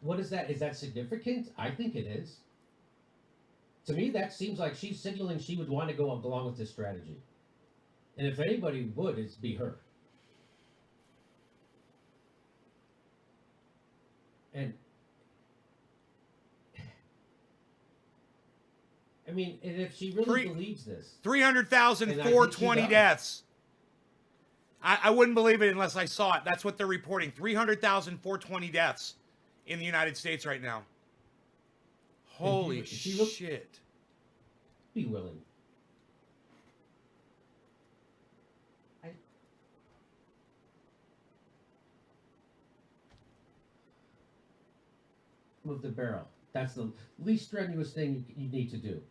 what is that? Is that significant? I think it is. To me, that seems like she's signaling she would want to go along with this strategy. And if anybody would, it'd be her. And I mean, and if she really believes this, 300,000, and I think 420 she does. deaths. I wouldn't believe it unless I saw it. That's what they're reporting. 300,000, 420 deaths in the United States right now. Holy if she shit. Be willing. Move the barrel. That's the least strenuous thing you need to do.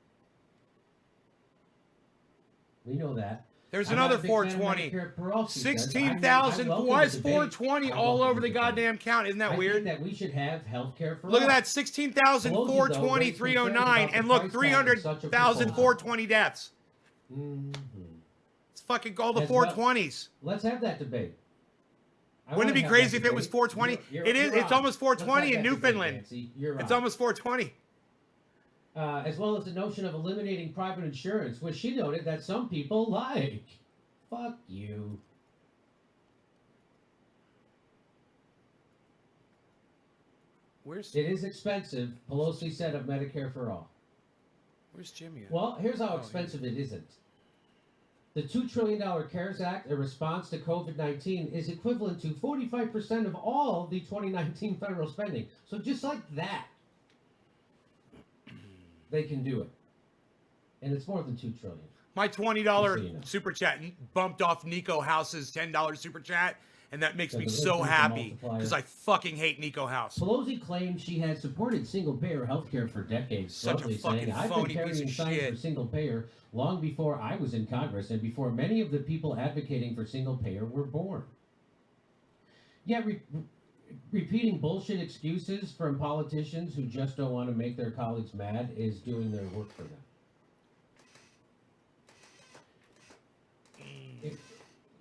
We know that. There's I'm not another a big fan of 420. Medicare for all, she says. 16,000. I welcome Why the is debate. 420 I all welcome over the debate. goddamn count? Isn't that I weird? think that we should have health care for Look all. at that, 16,000, Pelosi, though, 420, raised concerns 309, about the and look, price tag of such a 300,000, proposal. 420 deaths. Mm-hmm. It's fucking all the As well- 420s. Let's have that debate. I Wouldn't it wanna be have crazy that if it was debate. 420? It is. You're It's on. almost Let's 420 have in that debate, Newfoundland. Nancy. You're It's on. almost 420. As well as the notion of eliminating private insurance, which she noted that some people like. Fuck you. Where's It is expensive, Pelosi said of Medicare for all. Where's Jimmy at? Well, here's how Oh, expensive it isn't. The $2 trillion CARES Act in response to COVID-19 is equivalent to 45% of all the 2019 federal spending. So just like that, they can do it. And it's more than $2 trillion. My $20 Just so you know. super chat bumped off Nico House's $10 super chat, and that makes So me the so influence happy multiplier. because I fucking hate Nico House. Pelosi claimed she has supported single-payer health care for decades, Such a bluntly fucking saying, I've phony been piece carrying of signs shit." for single-payer long before I was in Congress and before many of the people advocating for single-payer were born. Yet repeating bullshit excuses from politicians who just don't want to make their colleagues mad is doing their work for them.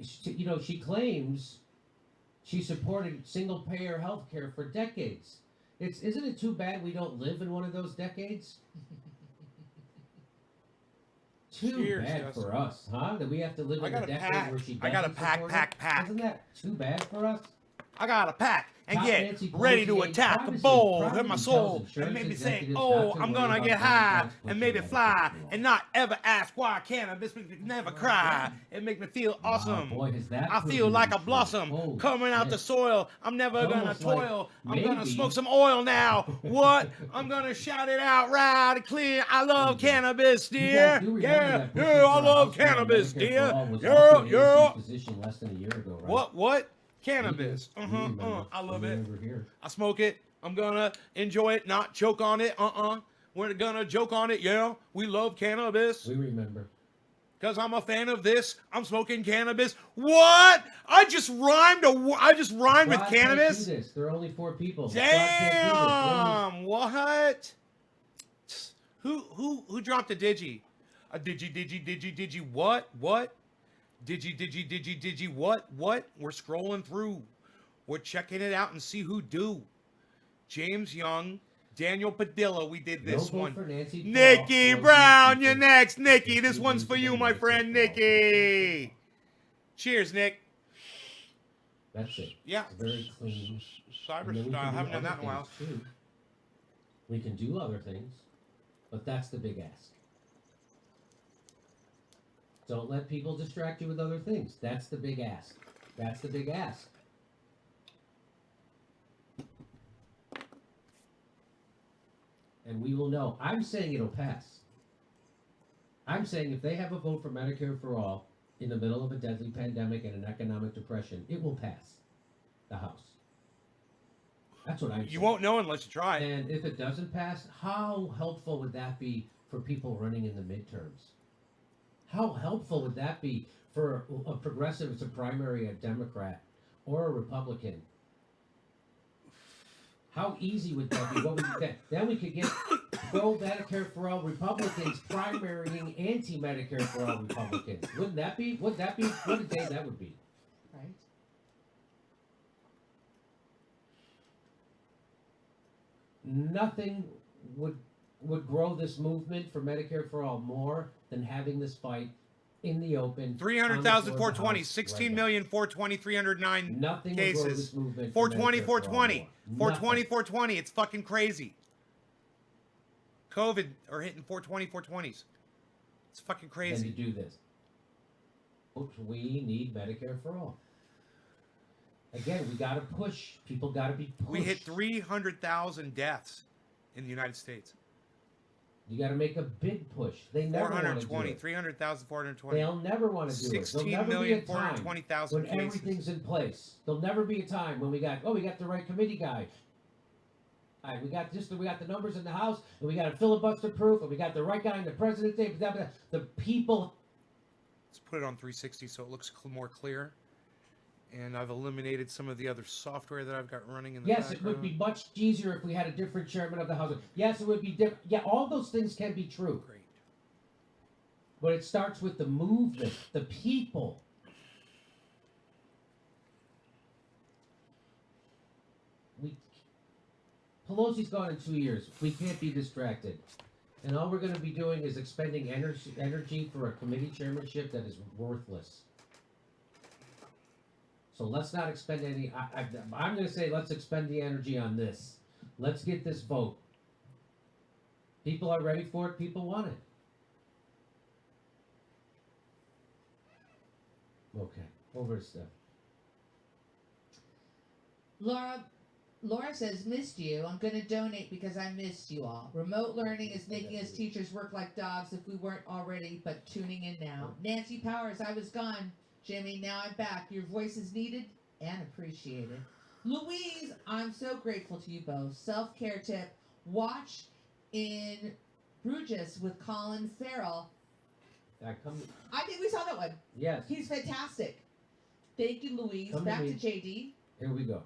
She claims she supported single-payer health care for decades. Isn't it too bad we don't live in one of those decades? Too Cheers, bad Justin. for us, huh? That we have to live I in got a a decade pack. where she I got a doesn't pack, support pack, it? pack. Isn't that too bad for us? I got a pack and Top get Nancy ready to Pelosi attack a privacy- bowl privately in my tells soul and insurance make me say, executives oh, not to I'm worry gonna about get getting high tax and maybe pushing fly medical and not ever ask why cannabis makes me never cry. It make me feel awesome. boy, has that I feel proven like to a be blossom true. coming out Holy the shit. soil. I'm never It's gonna almost like toil. I'm gonna maybe- smoke some oil now. What? I'm gonna shout it out right and clear. I love cannabis, You dear. guys do remember Yeah, that pushing yeah, I for a love House bill on cannabis, Medicare dear. for all was Yeah, also yeah. AOC's position less than a year ago, right? What? Cannabis. You remember. I love You it. remember here. I smoke it. I'm gonna enjoy it, not choke on it. We're gonna joke on it. Yeah, we love cannabis. We remember. Cause I'm a fan of this. I'm smoking cannabis. What? I just rhymed with God cannabis. can't do this. There are only 4 people. God can't do this. Damn. What? Who dropped a digi? A digi. What? Digi. What? We're scrolling through. We're checking it out and see who do. James Young, Daniel Padilla. We did this No vote one. for Nancy Nikki Pelosi. Brown, you're next. Nikki, this one's for you, my friend, Nikki. Cheers, Nick. That's it. Yeah. It's very clean. Cyber And then we style. I can do haven't done other that in a while. things, too. We can do other things, but that's the big ask. Don't let people distract you with other things. That's the big ask. That's the big ask. And we will know. I'm saying it'll pass. I'm saying if they have a vote for Medicare for all in the middle of a deadly pandemic and an economic depression, it will pass the House. That's what I'm saying. You won't know unless you try. And if it doesn't pass, how helpful would that be for people running in the midterms? How helpful would that be for a progressive as a primary, a Democrat, or a Republican? How easy would that be? What would that? Then we could get pro Medicare for all Republicans primarying anti-Medicare for all Republicans. Wouldn't that be? Would that be? What a day that would be. Right. nothing would grow this movement for Medicare for All more than having this fight in the open. 300,000, 420, 16,000,000, 420, 309 Nothing will grow cases. this movement. 420, for Medicare for all 420, more. 420, Nothing. 420. It's fucking crazy. COVID are hitting 420, 420s. It's fucking Than to crazy. do this. Folks, we need Medicare for all. Again, we got to push. People got to be pushed. We hit 300,000 deaths in the United States. You got to make a big push. They never want to do 420, it. 300,000, 420. They'll never want to do it. There'll 16 never be million, a time 420,000 when cases. everything's in place. There'll never be a time when we got the right committee guy. All right, we got the numbers in the House, and we got a filibuster proof, and we got the right guy in the presidency. The people. Let's put it on 360 so it looks more clear. And I've eliminated some of the other software that I've got running in the Yes, background. it would be much easier if we had a different chairman of the House. Yes, it would be different. Yeah, all those things can be true. Great. But it starts with the movement, the people. Pelosi's gone in 2 years. We can't be distracted. And all we're going to be doing is expending energy for a committee chairmanship that is worthless. So let's not expend any. I'm going to say let's expend the energy on this. Let's get this vote. People are ready for it. People want it. Okay, over to Steph. Laura says, missed you. I'm going to donate because I missed you all. Remote learning is making us teachers work like dogs if we weren't already, but tuning in now. Nancy Powers, I was gone. Jimmy, now I'm back. Your voice is needed and appreciated. Louise, I'm so grateful to you both. Self-care tip, watch in Bruges with Colin Farrell. I think we saw that one. Yes. He's fantastic. Thank you, Louise. Come to Back me. to JD. Here we go.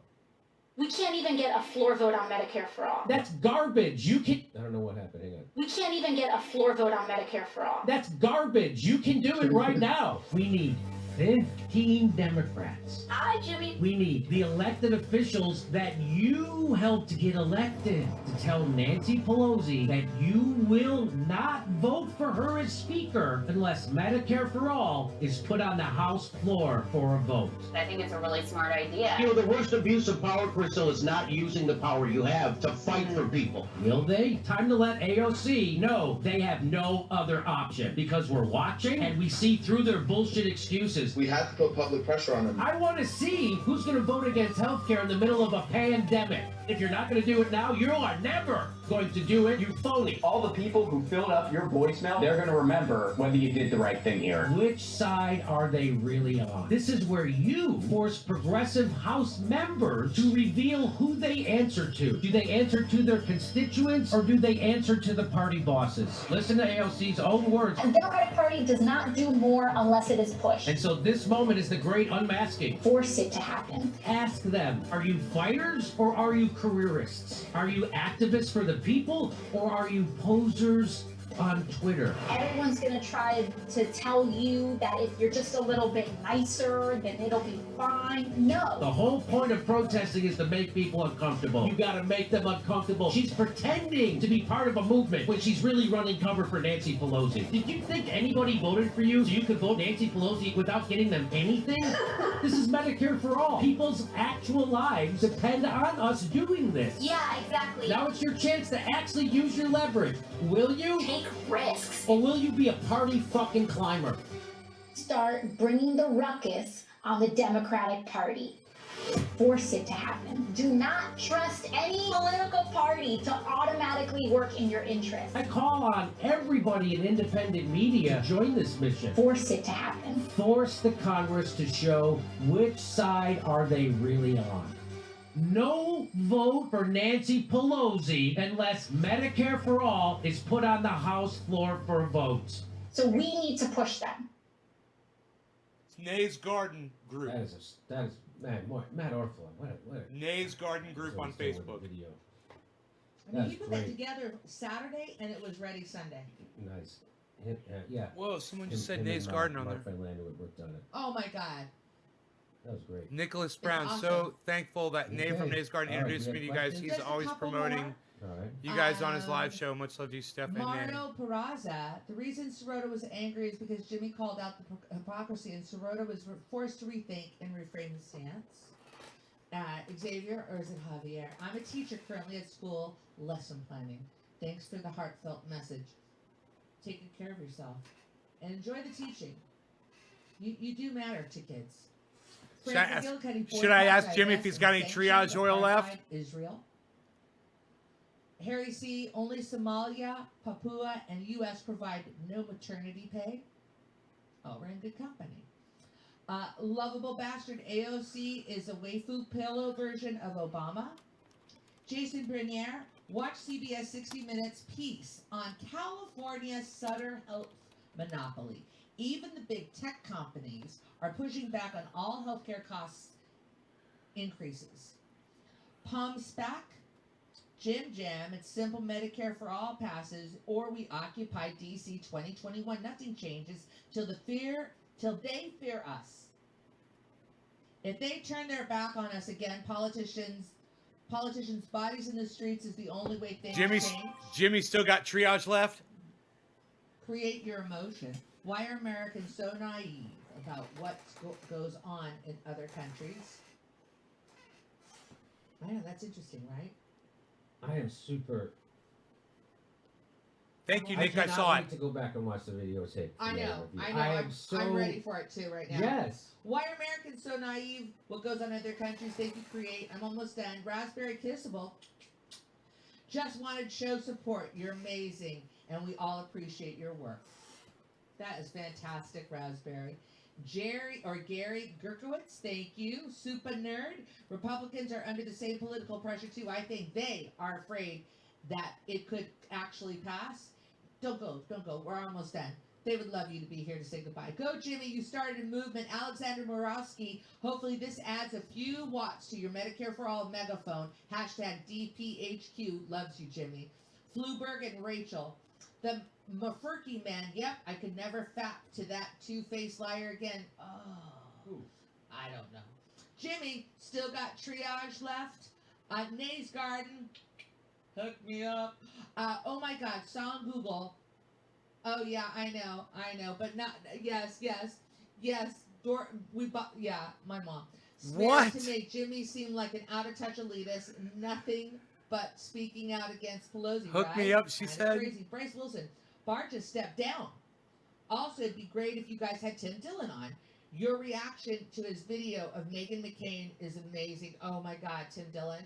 We can't even get a floor vote on Medicare for all. That's garbage. You can. I don't know what happened. Hang on. We can't even get a floor vote on Medicare for all. That's garbage. You can do it right now. We need 15 Democrats. Hi, Jimmy. We need the elected officials that you helped get elected to tell Nancy Pelosi that you will not vote for her as Speaker unless Medicare for All is put on the House floor for a vote. I think it's a really smart idea. You know, the worst abuse of power, Crystal, is not using the power you have to fight for people. Will they? Time to let AOC know they have no other option because we're watching and we see through their bullshit excuses. We have to put public pressure on them. I want to see who's going to vote against healthcare in the middle of a pandemic. If you're not going to do it now, you are never going to do it, you phony. All the people who filled up your voicemail, they're going to remember whether you did the right thing here. Which side are they really on? This is where you force progressive House members to reveal who they answer to. Do they answer to their constituents or do they answer to the party bosses? Listen to AOC's own words. The Democratic Party does not do more unless it is pushed. And so this moment is the great unmasking. Force it to happen. Ask them, are you fighters or are you careerists? Are you activists for the people or are you posers on Twitter? Everyone's going to try to tell you that if you're just a little bit nicer, then it'll be fine. No. The whole point of protesting is to make people uncomfortable. You gotta make them uncomfortable. She's pretending to be part of a movement when she's really running cover for Nancy Pelosi. Did you think anybody voted for you so you could vote Nancy Pelosi without getting them anything? This is Medicare for all. People's actual lives depend on us doing this. Yeah, exactly. Now it's your chance to actually use your leverage. Will you? Take risks. Or will you be a party fucking climber? Start bringing the ruckus on the Democratic Party. Force it to happen. Do not trust any political party to automatically work in your interest. I call on everybody in independent media to join this mission. Force it to happen. Force the Congress to show which side are they really on. No vote for Nancy Pelosi unless Medicare for All is put on the House floor for a vote. So we need to push them. It's Nay's Garden Group. That is Matt Orfalon. What Nay's Garden Group on Facebook. Video. I mean, That's he put great. that together Saturday and it was ready Sunday. Nice. Yeah. Whoa, someone just said Nay's Garden on there. Mark Van Lander worked on it. Oh my God. That was great. Nicholas Brown, awesome. so thankful that Nay from Okay. Nay's Garden All right, introduced we me to have you guys. questions? He's There's a always couple promoting more. All right. You guys on his live show. Much love to you, Stephanie. Marno Peraza. The reason Sirota was angry is because Jimmy called out the hypocrisy, and Sirota was forced to rethink and reframe his stance. Xavier, or is it Javier? I'm a teacher currently at school, lesson planning. Thanks for the heartfelt message. Take good care of yourself and enjoy the teaching. You do matter to kids. Should I ask Jimmy if he's got any triage oil left? Israel. Harry C. Only Somalia, Papua, and U.S. provide no maternity pay. Oh, we're in good company. Lovable Bastard AOC is a waifu pillow version of Obama. Jason Bernier, watch CBS 60 Minutes piece on California's Sutter Health monopoly. Even the big tech companies are pushing back on all healthcare costs increases. Palm SPAC, Jim Jam, it's simple Medicare for all passes, or we occupy DC 2021. Nothing changes till they fear us. If they turn their back on us again, politicians' bodies in the streets is the only way things change. Jimmy still got triage left? Create your emotion. Why are Americans so naive about what goes on in other countries? I know, that's interesting, right? I am super. Thank you, Nick. I saw it. To go back and watch the videotape. I know. I'm ready for it too right now. Yes. Why are Americans so naive? What goes on in other countries? Thank you, Create. I'm almost done. Raspberry Kissable. Just wanted to show support. You're amazing, and we all appreciate your work. That is fantastic, Raspberry. Gary Gerkowitz, thank you. Super Nerd. Republicans are under the same political pressure too. I think they are afraid that it could actually pass. Don't go. We're almost done. They would love you to be here to say goodbye. Go, Jimmy. You started a movement. Alexander Murawski. Hopefully this adds a few watts to your Medicare for All megaphone. Hashtag DPHQ loves you, Jimmy. Fluberg and Rachel. The Mafurky man. Yep, I could never fap to that two-faced liar again. Oh, I don't know. Jimmy, still got triage left. Nay's Garden. Hook me up. Oh my God, saw on Google. Oh yeah, I know, but not. Yes. My mom. What? To make Jimmy seem like an out-of-touch elitist, nothing but speaking out against Pelosi. Hook me up, she said. Crazy. Bryce Wilson. Barr just stepped down. Also, it'd be great if you guys had Tim Dillon on. Your reaction to his video of Meghan McCain is amazing. Oh my God, Tim Dillon.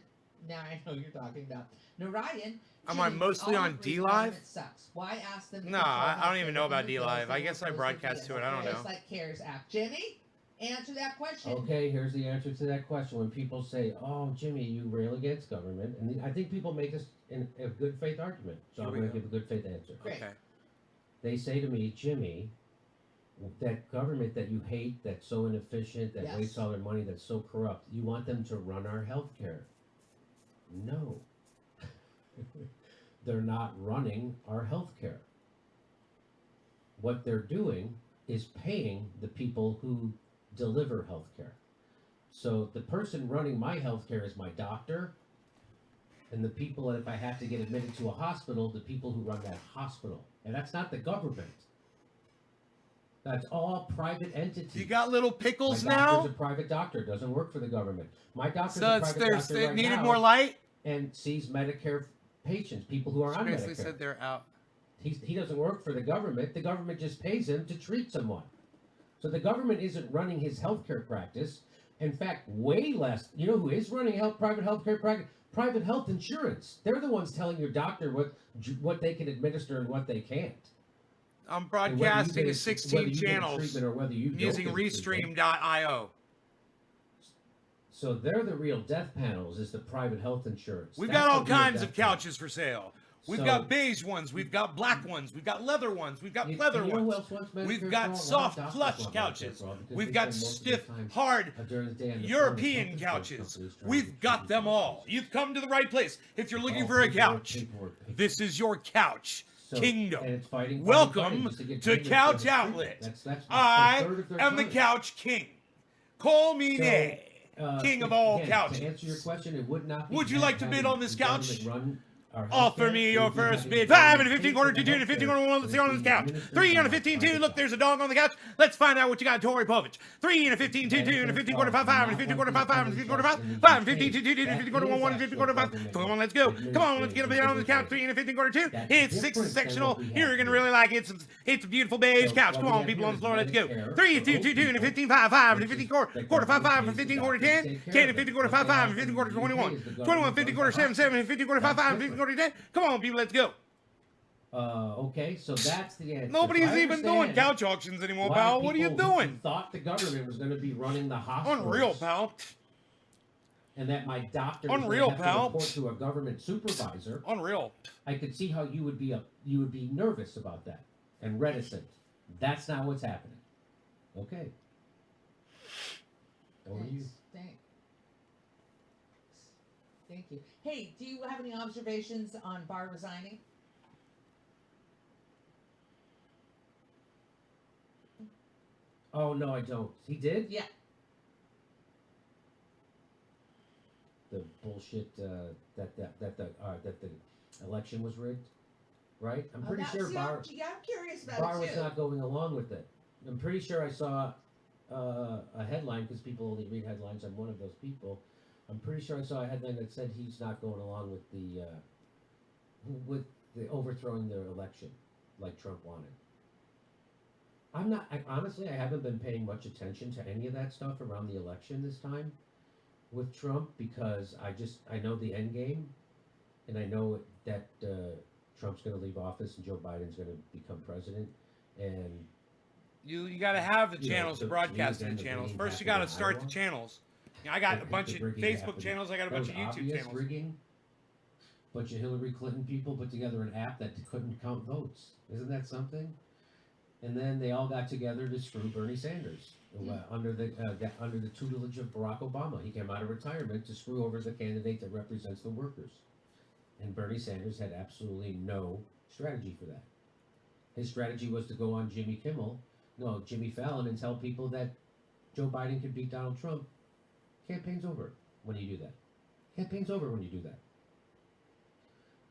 Now I know you're talking about. Narayan. Am I mostly on D-Live? Sucks. Why ask them? No, I don't even know about D-Live. I guess I broadcast to it. I don't know. It's like CARES Act. Jimmy, answer that question. Okay, here's the answer to that question. When people say, "Oh, Jimmy, you rail against government," and I think people make this in a good faith argument, so I'm going to give a good faith answer. Great. Okay. They say to me, Jimmy, that government that you hate, that's so inefficient, that wastes all their money, that's so corrupt, you want them to run our health care. No. They're not running our health care. What they're doing is paying the people who deliver health care. So the person running my health care is my doctor, and the people, if I have to get admitted to a hospital, the people who run that hospital. And that's not the government. That's all private entities. You got little pickles my now? doctor's a private doctor, doesn't work for the government. My doctor's So a it's private doctor they right needed now more light? and sees Medicare patients, people who are She on basically Medicare. said they're out. He doesn't work for the government. The government just pays him to treat someone. So the government isn't running his healthcare practice. In fact, way less. You know who is running private healthcare practice? Private health insurance. They're the ones telling your doctor what they can administer and what they can't. I'm broadcasting to 16 channels using using Restream.io. So they're the real death panels, is the private health insurance. We've That's got all the real kinds death of couches for sale. We've So- got beige ones, we've got black ones, we've got leather ones, we've got You- leather you know who ones. else wants Medicare We've for got all? soft Doctors plush want Medicare couches. for all because We've they got spend most of stiff, their time hard during the day on the phone with European health insurance couches. companies trying to We've got them all. You've come to the right place. If you're looking for a couch, this is your couch. So- Kingdom. and it's fighting Welcome just to get to paid for Couch the Outlet. treatment. That's I a third of their am the time. Couch King. Call me So, Nay, king of all again, couches. To answer your question, it would not be Would you bad like to bid having on this the government couch? Run Offer me your first bid. 5 and a 15 quarter, 2 and a 15 quarter, 1. Let's see on this couch. 3 on a 15 2. Look, there's a dog on the couch. Let's find out what you got, Tory Povich. 3 and a 15 2, 2 and a 15 quarter, 5 and a 15 quarter, 5 and a 15 quarter, 5 and 15 2, 2 and a 15 quarter, 1 and 15 quarter, 5. Come on, let's go. Come on, let's get a bid on the couch. 3 and a 15 quarter, 2. It's 6 sectional. You're gonna really like it. It's a beautiful beige couch. Come on, people on the floor, let's go. 3 2 2 2 and a 15 5 5 and a 15 quarter 5 5 and a 15 quarter 10. 10 and 50 quarter 5 5 and 15 quarter 21. 21 50 quarter 7 7 and 50 quarter 5 5 and 15 quarter 10. Come on, people, let's go. Okay, so that's the answer. Nobody's So even doing couch auctions anymore, pal. What are you doing? Thought the government was going to be running the hospitals. Unreal, pal. And that my doctor was Unreal, going to have pal. to report to a government supervisor. Unreal. I could see how you would be nervous about that and reticent. That's not what's happening. Okay. Over to you. Thank you. Hey, do you have any observations on Barr resigning? Oh no, I don't. He did? Yeah. The bullshit that the election was rigged, right? I'm pretty sure Barr. Yeah, I'm curious about Barr it was too. not going along with it. I'm pretty sure I saw a headline, because people only read headlines. I'm one of those people. I'm pretty sure I saw a headline that said he's not going along with the overthrowing the election like Trump wanted. Honestly, I haven't been paying much attention to any of that stuff around the election this time with Trump, because I know the end game, and I know that Trump's going to leave office and Joe Biden's going to become president, and You got to have the You know, channels to to broadcast me, the then channels. the First, you rigging got to start the happened. channels. I got a bunch of The rigging Facebook happened. channels. I got a That bunch was of YouTube obvious channels. rigging. Bunch of Hillary Clinton people put together an app that couldn't count votes. Isn't that something? And then they all got together to screw Bernie Sanders under the tutelage of Barack Obama. He came out of retirement to screw over the candidate that represents the workers. And Bernie Sanders had absolutely no strategy for that. His strategy was to go on Jimmy Fallon, and tell people that Joe Biden could beat Donald Trump. Campaign's over when you do that. Campaign's over when you do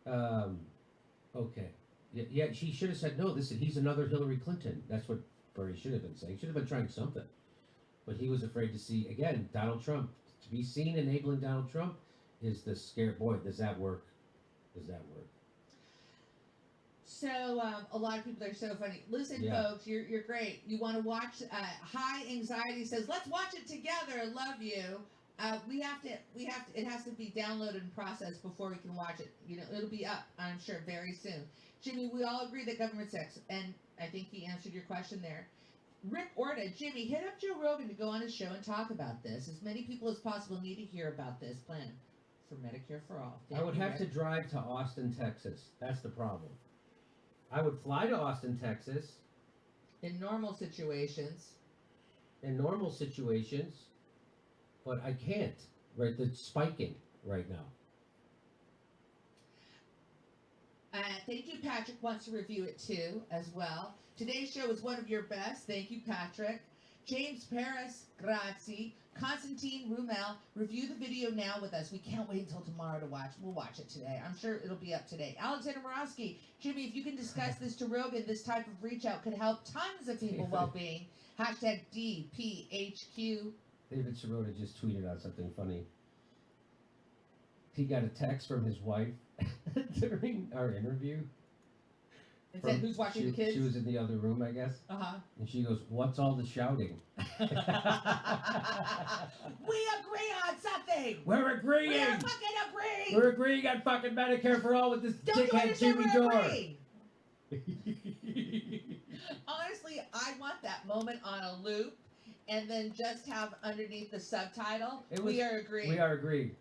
that. Okay. Yeah, he should have said, no, he's another Hillary Clinton. That's what Bernie should have been saying. Should have been trying something. But he was afraid to see, again, Donald Trump. To be seen enabling Donald Trump is the scare. Boy, does that work? Does that work? So a lot of people are so funny. Listen, Yeah. folks, you're great. You want to watch? High Anxiety says, "Let's watch it together." Love you. We have to. It has to be downloaded and processed before we can watch it. You know, it'll be up, I'm sure, very soon. Jimmy, we all agree that government sex, and I think he answered your question there. Rick Orta, Jimmy, hit up Joe Rogan to go on his show and talk about this. As many people as possible need to hear about this plan for Medicare for all. I would have to drive to Austin, Texas. That's the problem. I would fly to Austin, Texas. In normal situations. But I can't. Right, it's spiking right now. Thank you, Patrick wants to review it too, as well. Today's show was one of your best. Thank you, Patrick. James Paris, grazie. Constantine Rumel, review the video now with us. We can't wait until tomorrow to watch. We'll watch it today. I'm sure it'll be up today. Alexander Morosky, Jimmy, if you can discuss this to Rogan, this type of reach out could help tons of people well-being. Hashtag DPHQ. David Sirota just tweeted out something funny. He got a text from his wife during our interview. And said, who's watching the kids? She was in the other room, I guess. Uh-huh. And she goes, "What's all the shouting?" We agree on something. We're agreeing. We are fucking agreeing. We're agreeing on fucking Medicare for all with this Don't you dickhead understand Jimmy we're Dore. agreeing? Honestly, I want that moment on a loop and then just have underneath the subtitle, we are agreeing. We are agreed.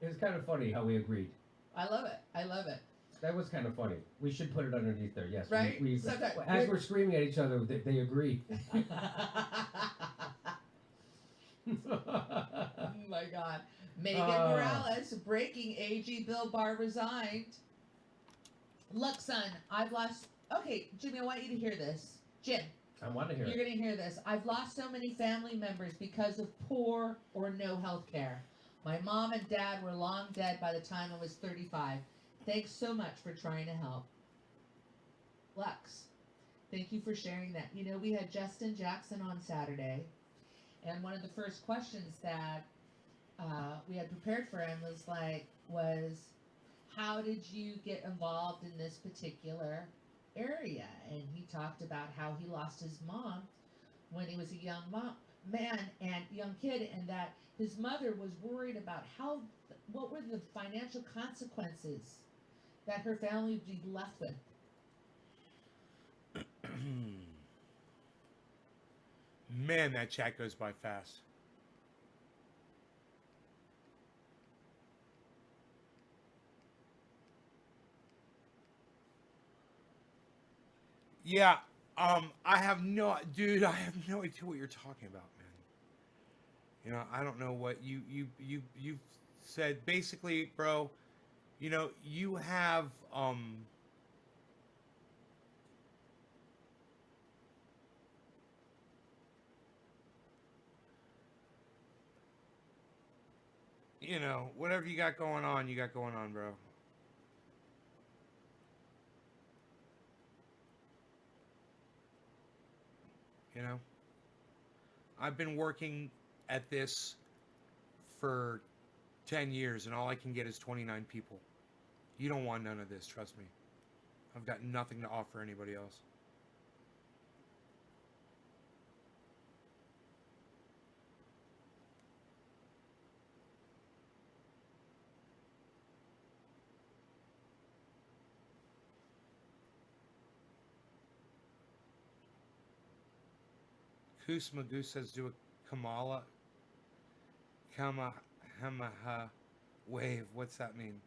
It was kind of funny how we agreed. I love it. I love it. That was kind of funny. We should put it underneath there. Yes. Right? As we're screaming at each other, they agree. Oh my God. Megan Morales, breaking AG Bill Barr resigned. Look, son, I've lost. Okay, Jimmy, I want you to hear this. Jim. I want to hear You're it. going to hear this. I've lost so many family members because of poor or no health care. My mom and dad were long dead by the time I was 35. Thanks so much for trying to help. Lux, thank you for sharing that. You know, we had Justin Jackson on Saturday, and one of the first questions that we had prepared for him was how did you get involved in this particular area? And he talked about how he lost his mom when he was a young young kid, and that his mother was worried about what were the financial consequences that her family would be left with. Man, that chat goes by fast. Yeah, I have no idea what you're talking about, man. You know, I don't know what you've said. Basically, bro, you know, you have you know, whatever you got going on, bro. You know, I've been working at this for 10 years, and all I can get is 29 people. You don't want none of this, trust me. I've got nothing to offer anybody else. Koos Magoo says do a Kamehameha wave. What's that mean?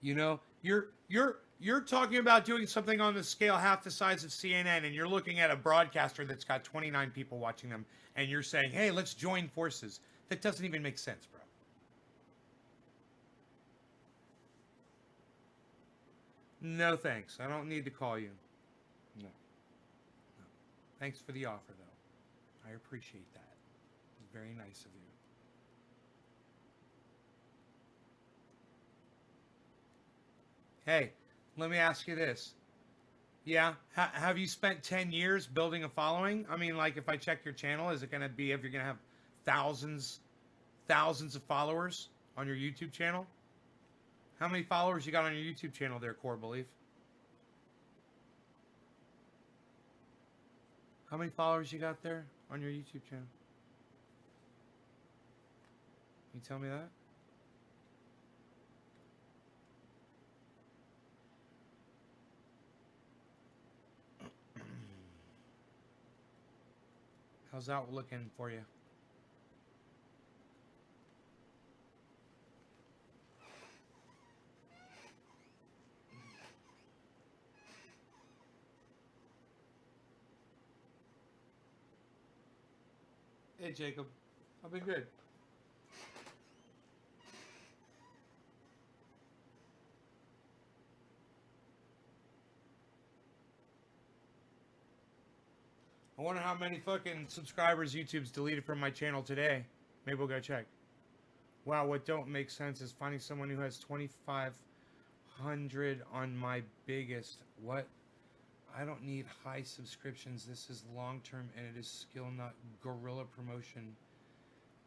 You know, you're talking about doing something on the scale half the size of CNN, and you're looking at a broadcaster that's got 29 people watching them, and you're saying, hey, let's join forces. That doesn't even make sense, bro. No thanks. I don't need to call you. No. Thanks for the offer, though. I appreciate that. It's very nice of you. Hey, let me ask you this. Yeah, have you spent 10 years building a following? I mean, like, if I check your channel, is it going to be, if you're going to have thousands of followers on your YouTube channel? How many followers you got on your YouTube channel there, Core Belief? How many followers you got there on your YouTube channel? Can you tell me that? How's that looking for you? Hey, Jacob. I've been good. I wonder how many fucking subscribers YouTube's deleted from my channel today. Maybe we'll go check. Wow, what don't make sense is finding someone who has 2,500 on my biggest. What? I don't need high subscriptions. This is long-term, and it is skill, not guerrilla promotion.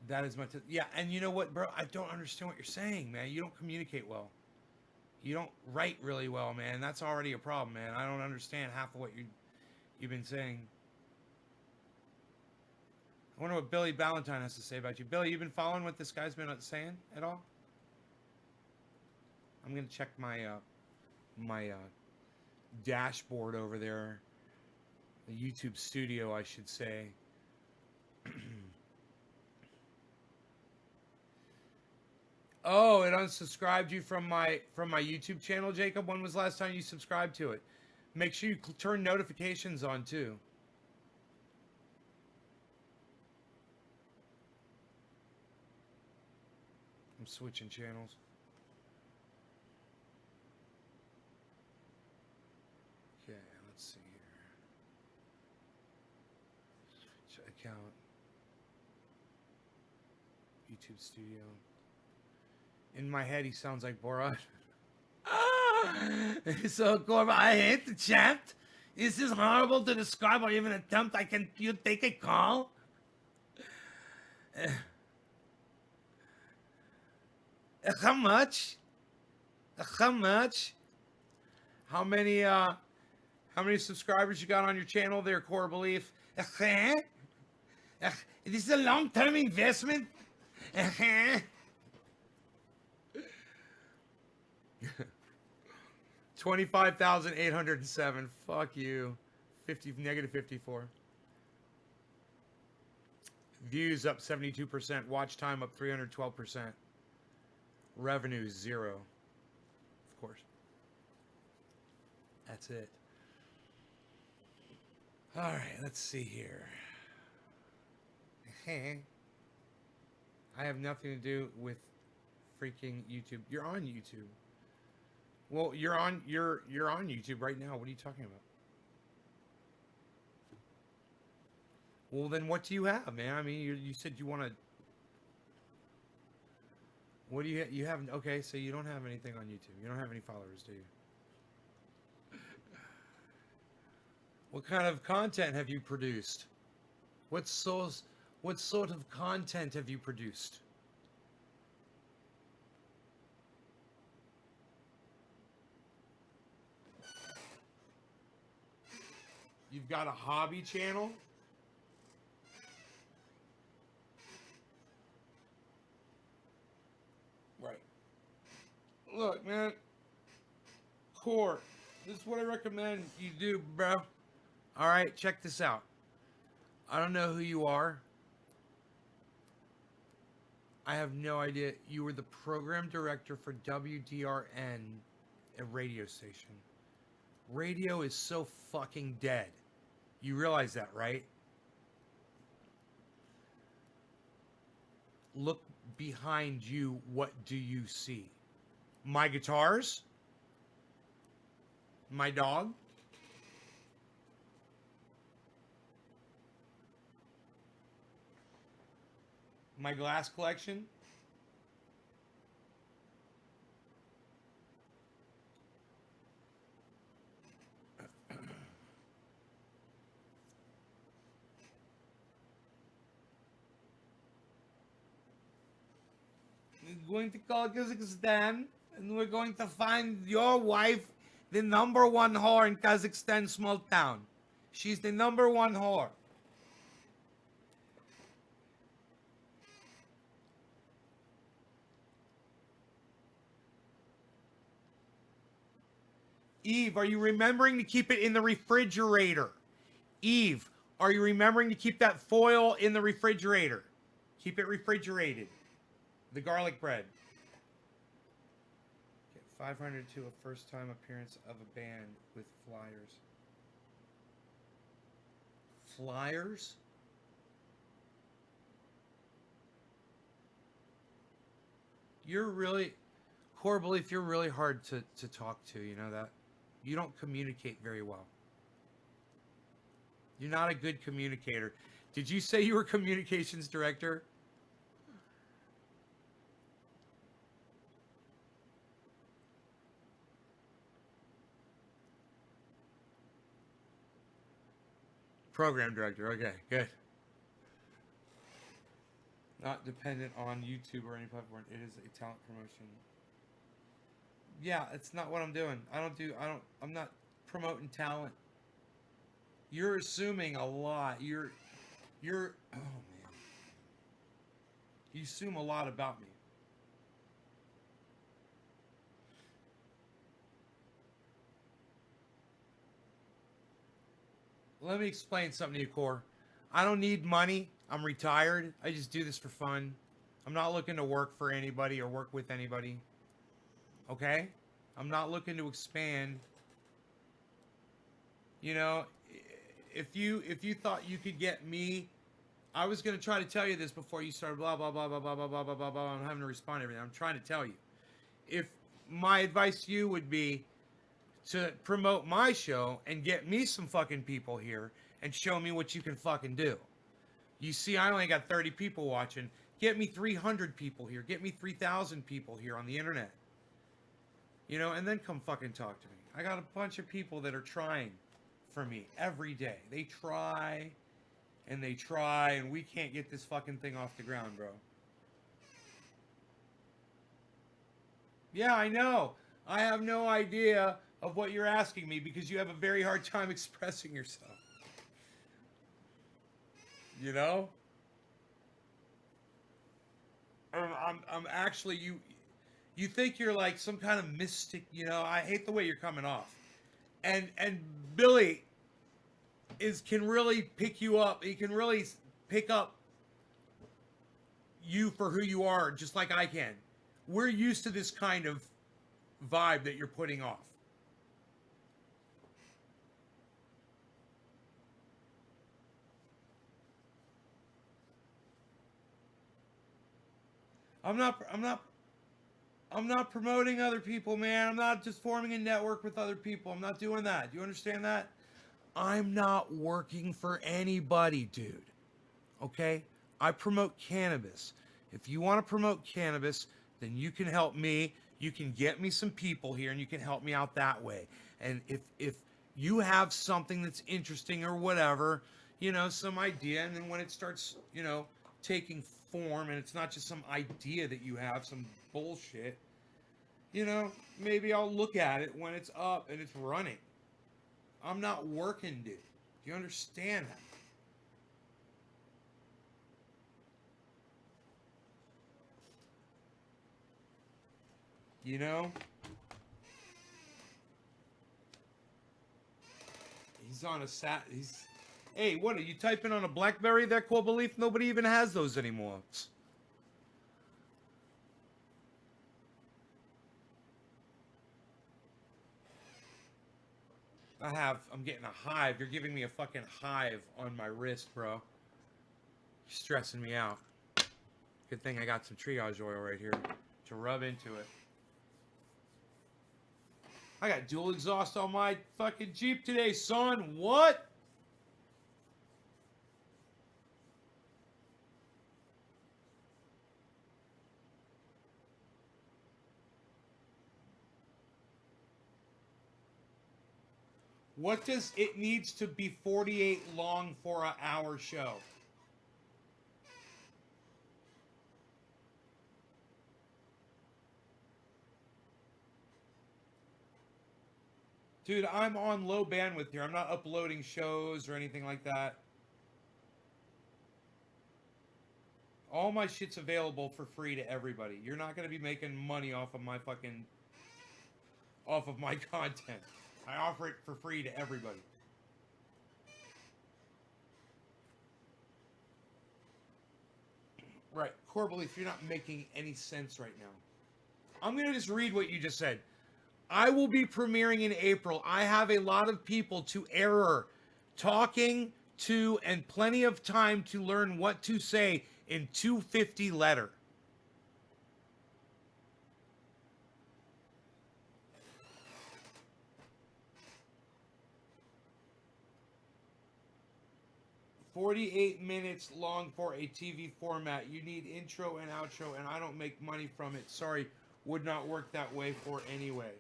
That is my... yeah, and you know what, bro? I don't understand what you're saying, man. You don't communicate well. You don't write really well, man. That's already a problem, man. I don't understand half of what you've been saying. I wonder what Billy Ballantyne has to say about you. Billy, you been following what this guy's been saying at all? I'm going to check my dashboard over there. The YouTube studio, I should say. Oh, it unsubscribed you from my YouTube channel, Jacob. When was the last time you subscribed to it? Make sure you turn notifications on too. I'm switching channels. Let's see here. Account. YouTube Studio. In my head, he sounds like Borat. So, Corbin, I hate the chat. Is this horrible to describe or even attempt? You take a call? How much? How much? How many subscribers you got on your channel there, Core Belief? This is a long-term investment. 25,807. Fuck you. Negative 54. Views up 72%. Watch time up 312%. Revenue 0. Of course. That's it. All right, let's see here. I have nothing to do with freaking YouTube. You're on YouTube. Well, you're on YouTube right now. What are you talking about? Well, then what do you have, man? I mean, you said you want to. What do you have? Okay, so you don't have anything on YouTube. You don't have any followers, do you? What kind of content have you produced? What sort of content have you produced? You've got a hobby channel? Right. Look, man. Core. This is what I recommend you do, bro. All right, check this out. I don't know who you are. I have no idea. You were the program director for WDRN, a radio station. Radio is so fucking dead. You realize that, right? Look behind you. What do you see? My guitars? My dog? My glass collection? We're going to call Kazakhstan, and we're going to find your wife the number one whore in Kazakhstan small town. She's the number one whore. Eve, are you remembering to keep it in the refrigerator? Eve, are you remembering to keep that foil in the refrigerator? Keep it refrigerated. The garlic bread. Get 500 to a first-time appearance of a band with flyers. Flyers? You're really, Core Belief, you're really hard to talk to, you know that? You don't communicate very well. You're not a good communicator. Did you say you were communications director? Program director. Okay, good. Not dependent on YouTube or any platform. It is a talent promotion. Yeah, it's not what I'm doing. I'm not promoting talent. You're assuming a lot. You're oh man. You assume a lot about me. Let me explain something to you, Core. I don't need money. I'm retired. I just do this for fun. I'm not looking to work for anybody or work with anybody. Okay? I'm not looking to expand. You know, if you thought you could get me, I was going to try to tell you this before you started blah, blah, blah, blah, blah, blah, blah, blah, blah, blah. I'm having to respond to everything. I'm trying to tell you. If my advice to you would be to promote my show and get me some fucking people here and show me what you can fucking do. You see, I only got 30 people watching. Get me 300 people here. Get me 3,000 people here on the internet. You know, and then come fucking talk to me. I got a bunch of people that are trying for me every day. They try, and we can't get this fucking thing off the ground, bro. Yeah, I know. I have no idea of what you're asking me because you have a very hard time expressing yourself. You know? I'm actually, you think you're like some kind of mystic, you know? I hate the way you're coming off. And Billy can really pick you up. He can really pick up you for who you are, just like I can. We're used to this kind of vibe that you're putting off. I'm not promoting other people, man. I'm not just forming a network with other people. I'm not doing that. Do you understand that? I'm not working for anybody, dude. Okay? I promote cannabis. If you want to promote cannabis, then you can help me. You can get me some people here and you can help me out that way. And if you have something that's interesting or whatever, you know, some idea, and then when it starts, you know, taking form and it's not just some idea that you have, some bullshit, you know, maybe I'll look at it when it's up and it's running. I'm not working, dude. Do you understand that? You know? He's on a Hey, what are you typing on a BlackBerry there, Core Belief? Nobody even has those anymore. I'm getting a hive. You're giving me a fucking hive on my wrist, bro. You're stressing me out. Good thing I got some triage oil right here to rub into it. I got dual exhaust on my fucking Jeep today, son. What? What does it needs to be 48 long for an hour show? Dude, I'm on low bandwidth here. I'm not uploading shows or anything like that. All my shit's available for free to everybody. You're not going to be making money off of my content. I offer it for free to everybody. Right. Core Belief, you're not making any sense right now. I'm going to just read what you just said. I will be premiering in April. I have a lot of people to error, talking to, and plenty of time to learn what to say in 250 letter. "48 minutes long for a TV format. You need intro and outro, and I don't make money from it. Sorry, would not work that way for anyway."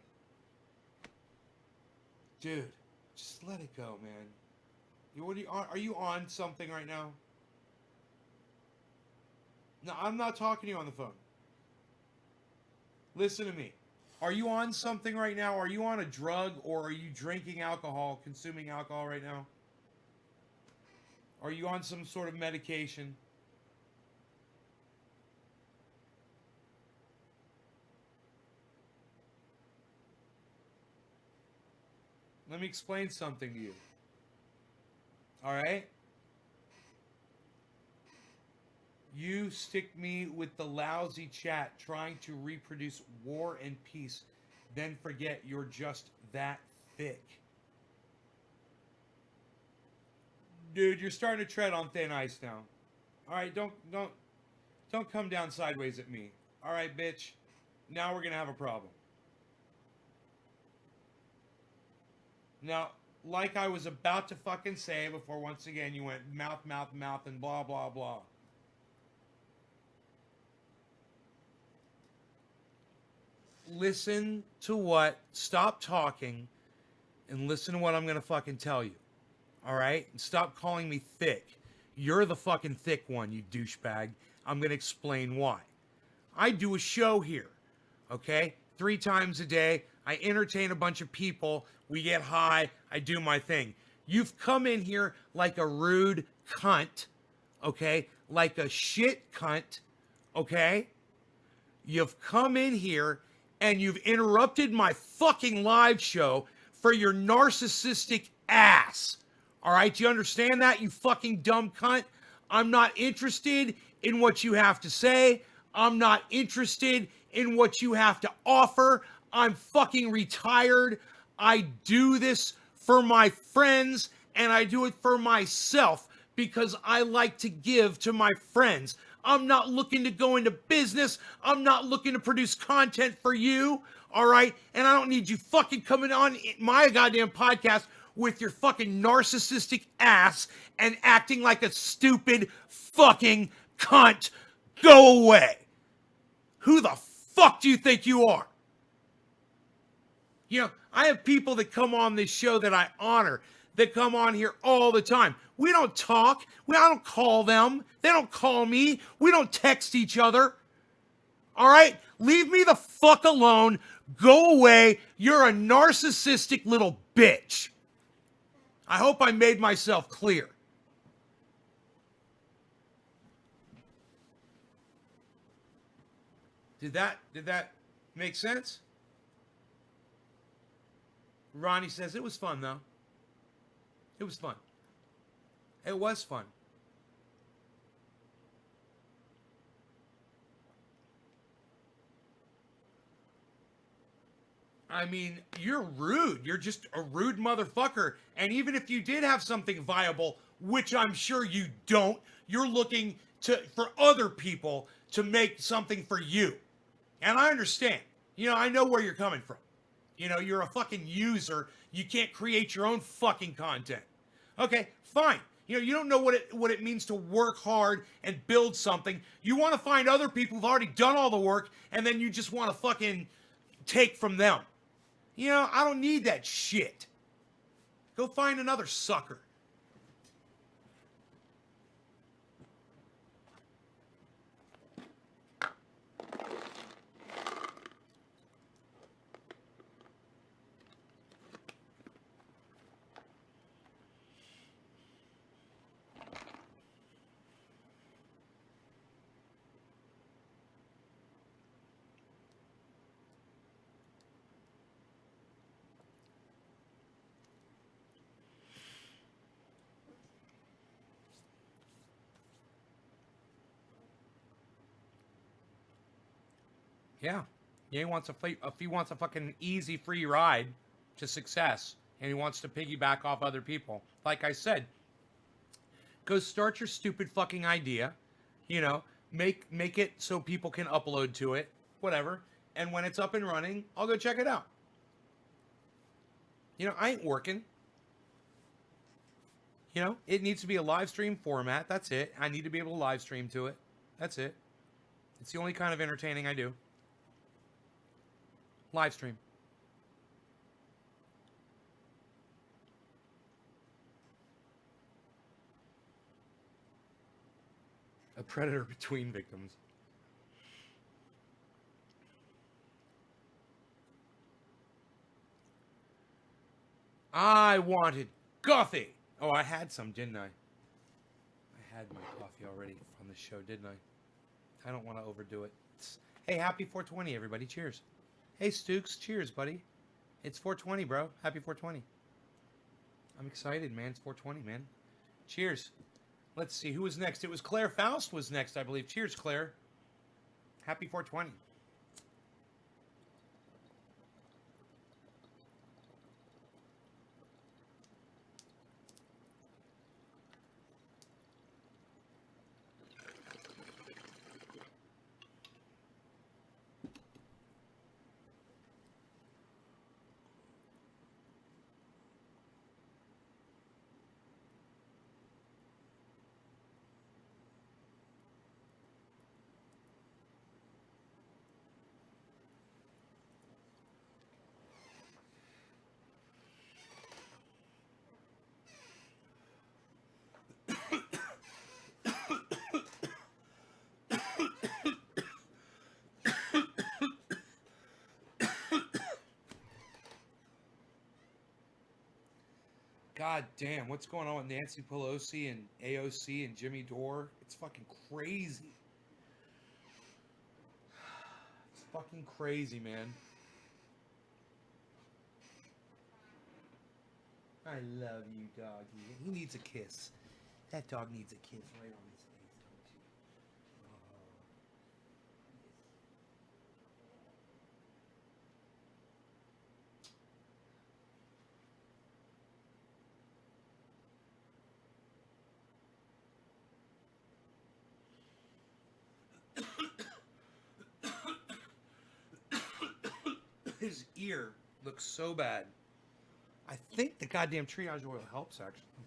Dude, just let it go, man. Are you on something right now? No, I'm not talking to you on the phone. Listen to me. Are you on something right now? Are you on a drug, or are you drinking alcohol, consuming alcohol right now? Are you on some sort of medication? Let me explain something to you. All right? You stick me with the lousy chat trying to reproduce war and peace, then forget you're just that thick. Dude, you're starting to tread on thin ice now. All right, don't come down sideways at me. All right, bitch. Now we're going to have a problem. Now, like I was about to fucking say before, once again, you went mouth, mouth, mouth, and blah, blah, blah. Listen to what, stop talking, and listen to what I'm going to fucking tell you. All right? And stop calling me thick. You're the fucking thick one, you douchebag. I'm going to explain why. I do a show here, okay? 3 times a day. I entertain a bunch of people. We get high. I do my thing. You've come in here like a rude cunt, okay? Like a shit cunt, okay? You've come in here and you've interrupted my fucking live show for your narcissistic ass. All right? Do you understand that, you fucking dumb cunt? I'm not interested in what you have to say. I'm not interested in what you have to offer. I'm fucking retired. I do this for my friends and I do it for myself because I like to give to my friends. I'm not looking to go into business. I'm not looking to produce content for you. All right? And I don't need you fucking coming on my goddamn podcast with your fucking narcissistic ass and acting like a stupid fucking cunt. Go away. Who the fuck do you think you are? You know, I have people that come on this show that I honor, that come on here all the time. We don't talk. I don't call them. They don't call me. We don't text each other. All right? Leave me the fuck alone. Go away. You're a narcissistic little bitch. I hope I made myself clear. Did that make sense? Ronnie says it was fun though. It was fun. It was fun. I mean, you're rude. You're just a rude motherfucker. And even if you did have something viable, which I'm sure you don't, you're looking for other people to make something for you. And I understand. You know, I know where you're coming from. You know, you're a fucking user. You can't create your own fucking content. Okay, fine. You know, you don't know what it means to work hard and build something. You want to find other people who've already done all the work, and then you just want to fucking take from them. You know, I don't need that shit. Go find another sucker. Yeah. Yeah, he wants a fucking easy free ride to success, and he wants to piggyback off other people. Like I said, go start your stupid fucking idea, you know, make it so people can upload to it, whatever, and when it's up and running, I'll go check it out. You know, I ain't working. You know, it needs to be a live stream format. That's it. I need to be able to live stream to it. That's it. It's the only kind of entertaining I do. Live stream. A predator between victims. I wanted coffee. Oh, I had some, didn't I? I had my coffee already on the show, didn't I? I don't want to overdo it. Hey, happy 420, everybody. Cheers. Hey, Stooks. Cheers, buddy. It's 420, bro. Happy 420. I'm excited, man. It's 420, man. Cheers. Let's see. Who was next? It was Claire Faust was next, I believe. Cheers, Claire. Happy 420. God damn, what's going on with Nancy Pelosi and AOC and Jimmy Dore? It's fucking crazy. It's fucking crazy, man. I love you, doggy. He needs a kiss. That dog needs a kiss right on his face, don't you? His ear looks so bad. I think the goddamn triage oil helps, actually.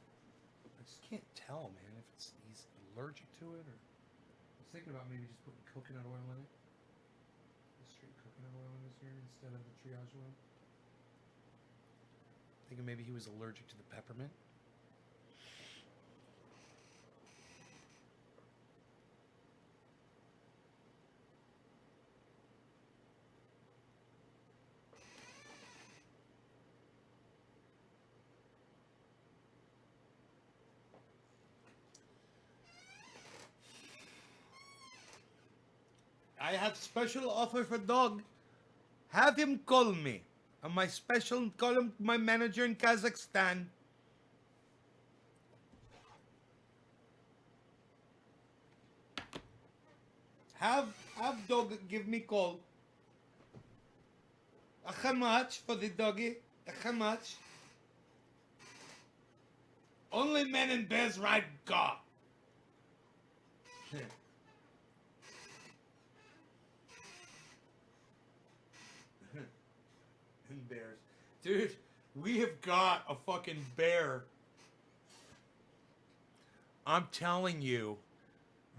I just can't tell, man, if he's allergic to it or... I was thinking about maybe just putting coconut oil in it. Just straight coconut oil in his ear instead of the triage oil. Thinking maybe he was allergic to the peppermint. I have special offer for dog. Have him call me. On my special, call him my manager in Kazakhstan. Have dog give me call. How much for the doggy? How much? Only men and bears ride car. And bears. Dude, we have got a fucking bear. I'm telling you,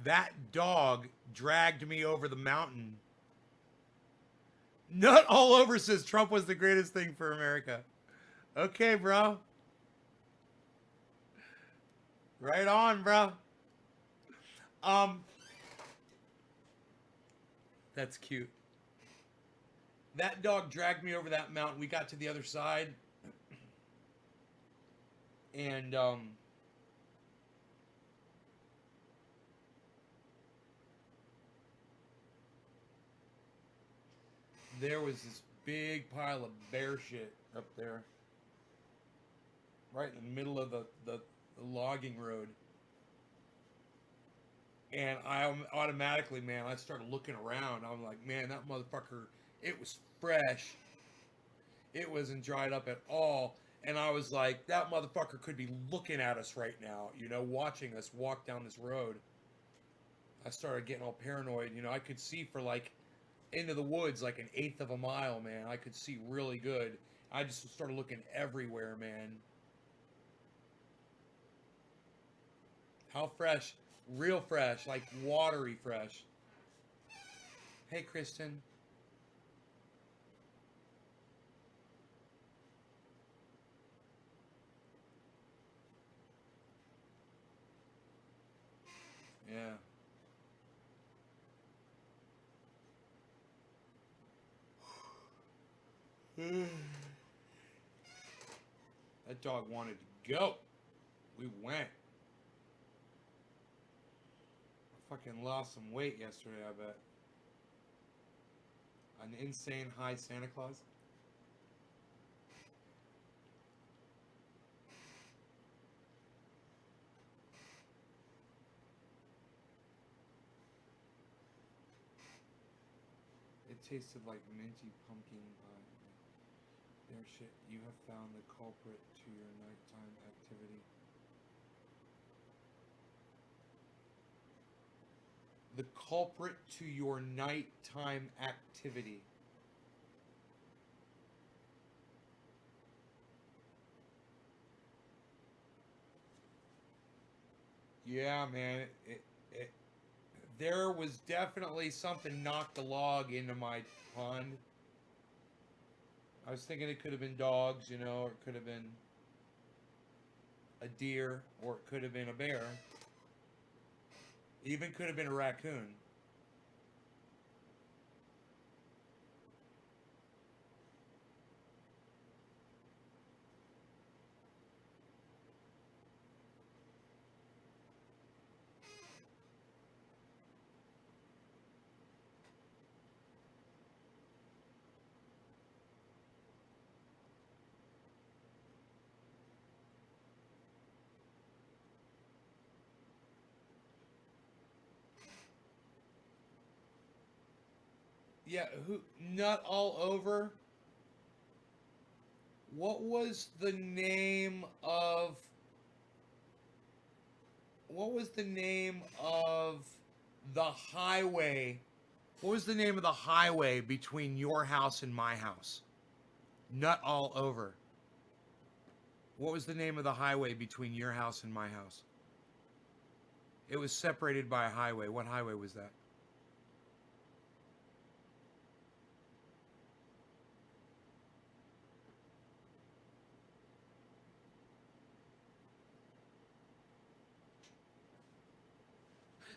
that dog dragged me over the mountain. Nut all over says Trump was the greatest thing for America. Okay, bro. Right on, bro. That's cute. That dog dragged me over that mountain. We got to the other side. And, there was this big pile of bear shit up there. Right in the middle of the logging road. And I automatically, man, I started looking around. I'm like, man, that motherfucker, it was fresh. It wasn't dried up at all. And I was like, that motherfucker could be looking at us right now, you know, watching us walk down this road. I started getting all paranoid. You know, I could see for like into the woods like 1/8 of a mile, man. I could see really good. I just started looking everywhere, man. How fresh? Real fresh, like watery fresh. Hey, Kristen. Yeah. That dog wanted to go. We went. I fucking lost some weight yesterday, I bet. An insane high Santa Claus. It tasted like minty pumpkin pie. There, shit. You have found the culprit to your nighttime activity. The culprit to your nighttime activity. Yeah, man. There was definitely something knocked a log into my pond. I was thinking it could have been dogs, you know, or it could have been a deer, or it could have been a bear. Even could have been a raccoon. Yeah, who nut all over? What was the name of the highway? What was the name of the highway between your house and my house? Nut all over. What was the name of the highway between your house and my house? It was separated by a highway. What highway was that?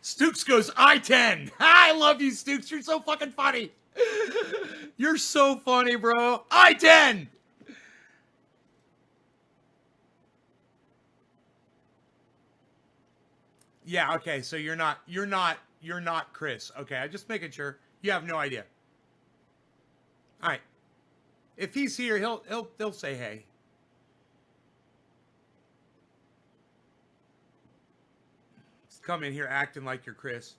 Stooks goes I-10. I love you, Stooks. You're so fucking funny. You're so funny, bro. I-10. Yeah, okay. So you're not Chris. Okay, I'm just making sure. You have no idea. All right. If he's here, he'll say hey. Just come in here acting like you're Chris.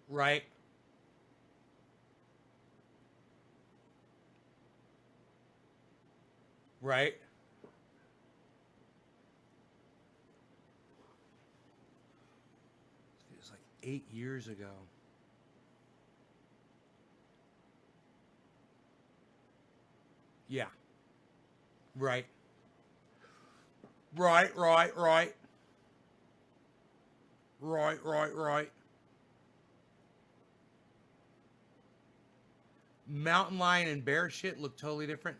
Right. Right. It was like 8 years ago. Yeah. Right. Right. Mountain lion and bear shit look totally different.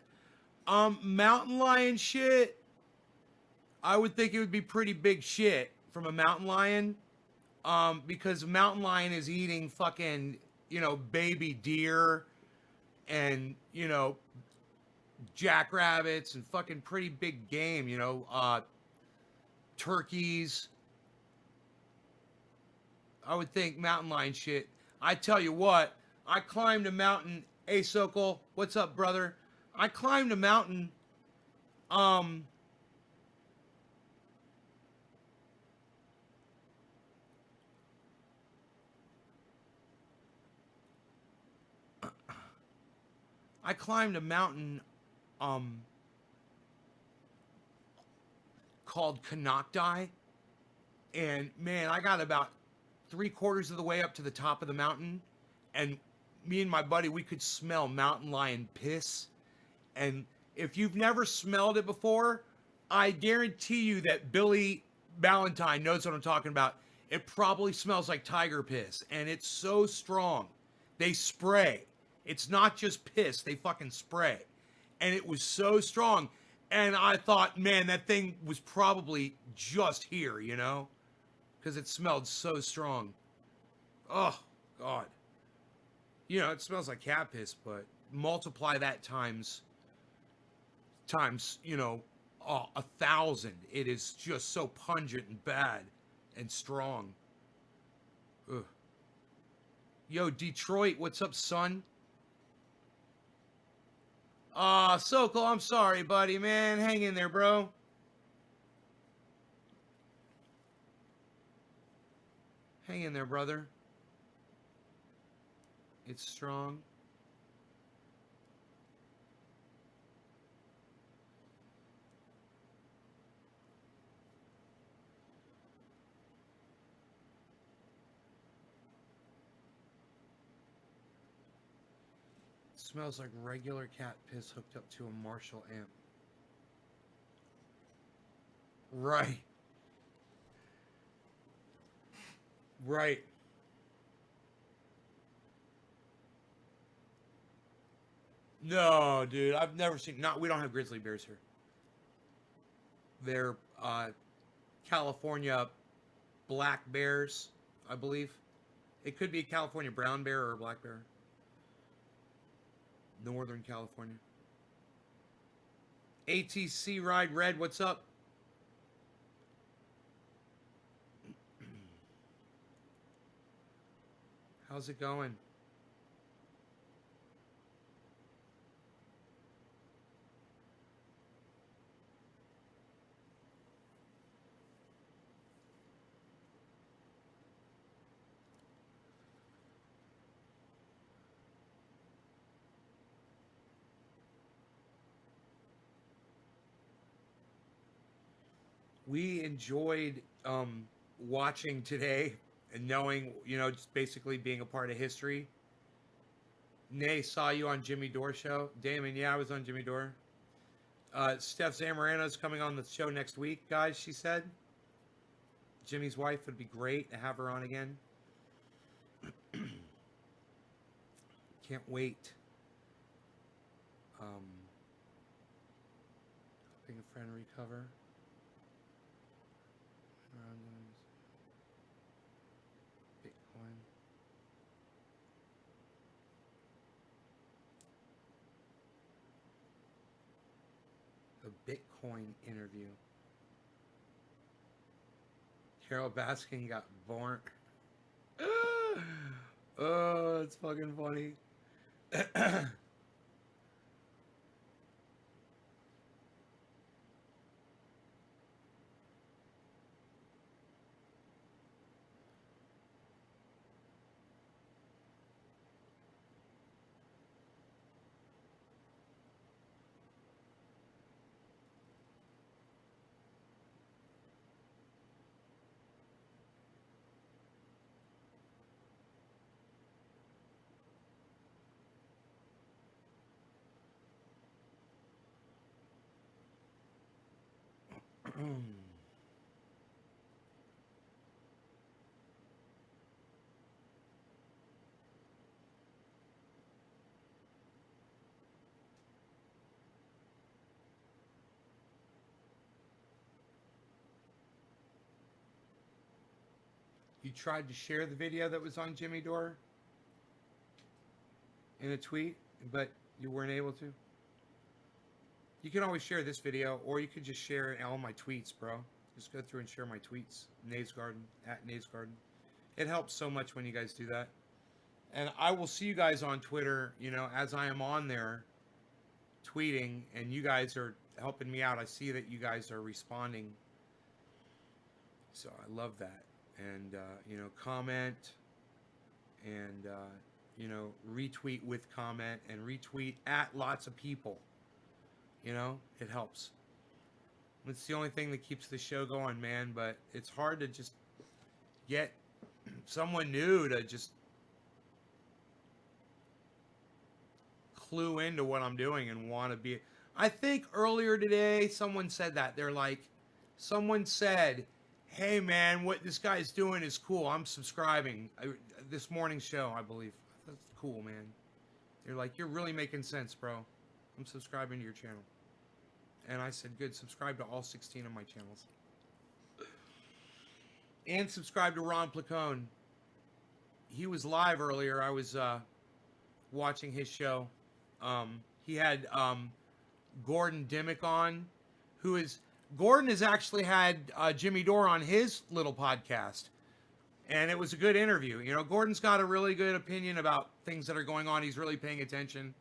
Mountain lion shit, I would think it would be pretty big shit from a mountain lion. Because a mountain lion is eating fucking, baby deer and, jackrabbits and fucking pretty big game, turkeys. I would think mountain lion shit. I tell you what, I climbed a mountain. Hey, Sokol, what's up, brother? I climbed a mountain. I climbed a mountain called Canocti. And man, I got about 3/4 of the way up to the top of the mountain, and me and my buddy, we could smell mountain lion piss. And if you've never smelled it before, I guarantee you that Billy Valentine knows what I'm talking about. It probably smells like tiger piss, and it's so strong. They spray. It's not just piss, they fucking spray. And it was so strong. And I thought, man, that thing was probably just here, because it smelled so strong. Oh, God. It smells like cat piss, but multiply that times 1,000. It is just so pungent and bad and strong. Ugh. Yo, Detroit, what's up, son? Sokol, I'm sorry, buddy, man. Hang in there, bro. Hang in there, brother. It's strong. Smells like regular cat piss hooked up to a Marshall amp. Right. Right. No, dude, I've never seen. We don't have grizzly bears here. They're California black bears, I believe. It could be a California brown bear or a black bear. Northern California. ATC Ride Red, what's up? How's it going? we enjoyed watching today and knowing, just basically being a part of history. Nay, saw you on Jimmy Dore show. Damon, yeah, I was on Jimmy Dore. Steph Zamorano's coming on the show next week, guys, she said. Jimmy's wife, would be great to have her on again. Can't wait. Helping a friend recover. Bitcoin. The Bitcoin interview. Carol Baskin got born. Oh, it's fucking funny. You tried to share the video that was on Jimmy Dore in a tweet, but you weren't able to. You can always share this video, or you could just share all my tweets, bro. Just go through and share my tweets. Nave's Garden, at Nave's Garden. It helps so much when you guys do that. And I will see you guys on Twitter, as I am on there tweeting, and you guys are helping me out. I see that you guys are responding. So I love that. And, comment and, retweet with comment and retweet at lots of people. It helps. It's the only thing that keeps the show going, man, but it's hard to just get someone new to just clue into what I'm doing and want to be. I think earlier today someone said that. Someone said, hey man, what this guy's doing is cool. I'm subscribing. This morning's show, I believe. That's cool, man. They're like, you're really making sense, bro. I'm subscribing to your channel. And I said, good, subscribe to all 16 of my channels. And subscribe to Ron Placone. He was live earlier. I was watching his show. He had Gordon Dimmick on, Gordon has actually had Jimmy Dore on his little podcast. And it was a good interview. Gordon's got a really good opinion about things that are going on. He's really paying attention.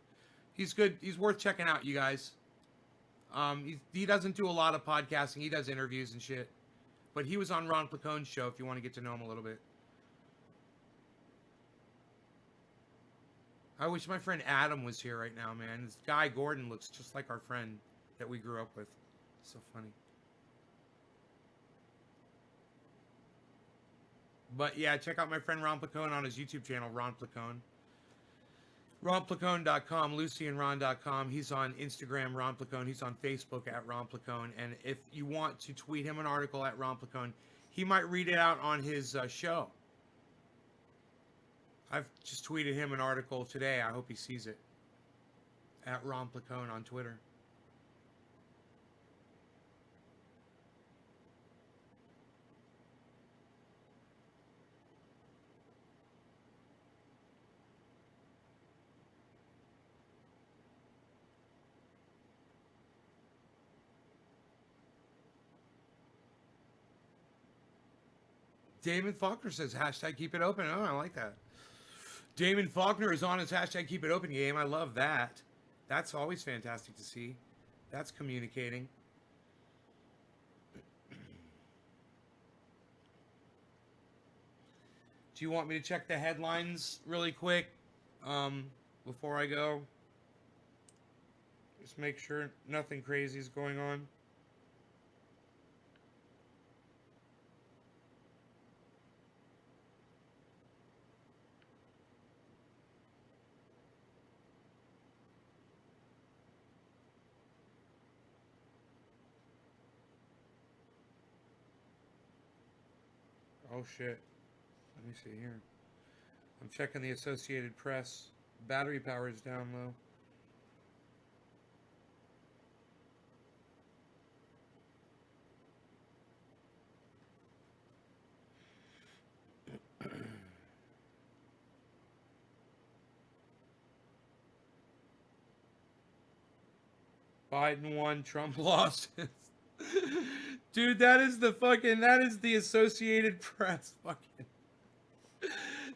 He's good. He's worth checking out, you guys. He doesn't do a lot of podcasting. He does interviews and shit. But he was on Ron Placone's show if you want to get to know him a little bit. I wish my friend Adam was here right now, man. This guy Gordon looks just like our friend that we grew up with. So funny. But yeah, check out my friend Ron Placone on his YouTube channel, Ron Placone. RonPlacone.com, LucyandRon.com. He's on Instagram, Ron Placone. He's on Facebook at Ron Placone. And if you want to tweet him an article at Ron Placone, he might read it out on his show. I've just tweeted him an article today. I hope he sees it. At Ron Placone on Twitter. Damon Faulkner says, hashtag keep it open. Oh, I like that. Damon Faulkner is on his hashtag keep it open game. I love that. That's always fantastic to see. That's communicating. Do you want me to check the headlines really quick before I go? Just make sure nothing crazy is going on. Oh shit. Let me see here. I'm checking the Associated Press. Battery power is down low. Biden won, Trump lost. Dude, that is the Associated Press fucking.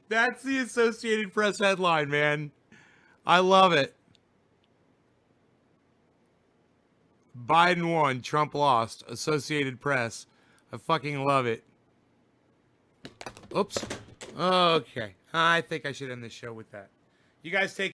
That's the Associated Press headline, man. I love it. Biden won, Trump lost. Associated Press. I fucking love it. Oops. Okay. I think I should end the show with that. You guys take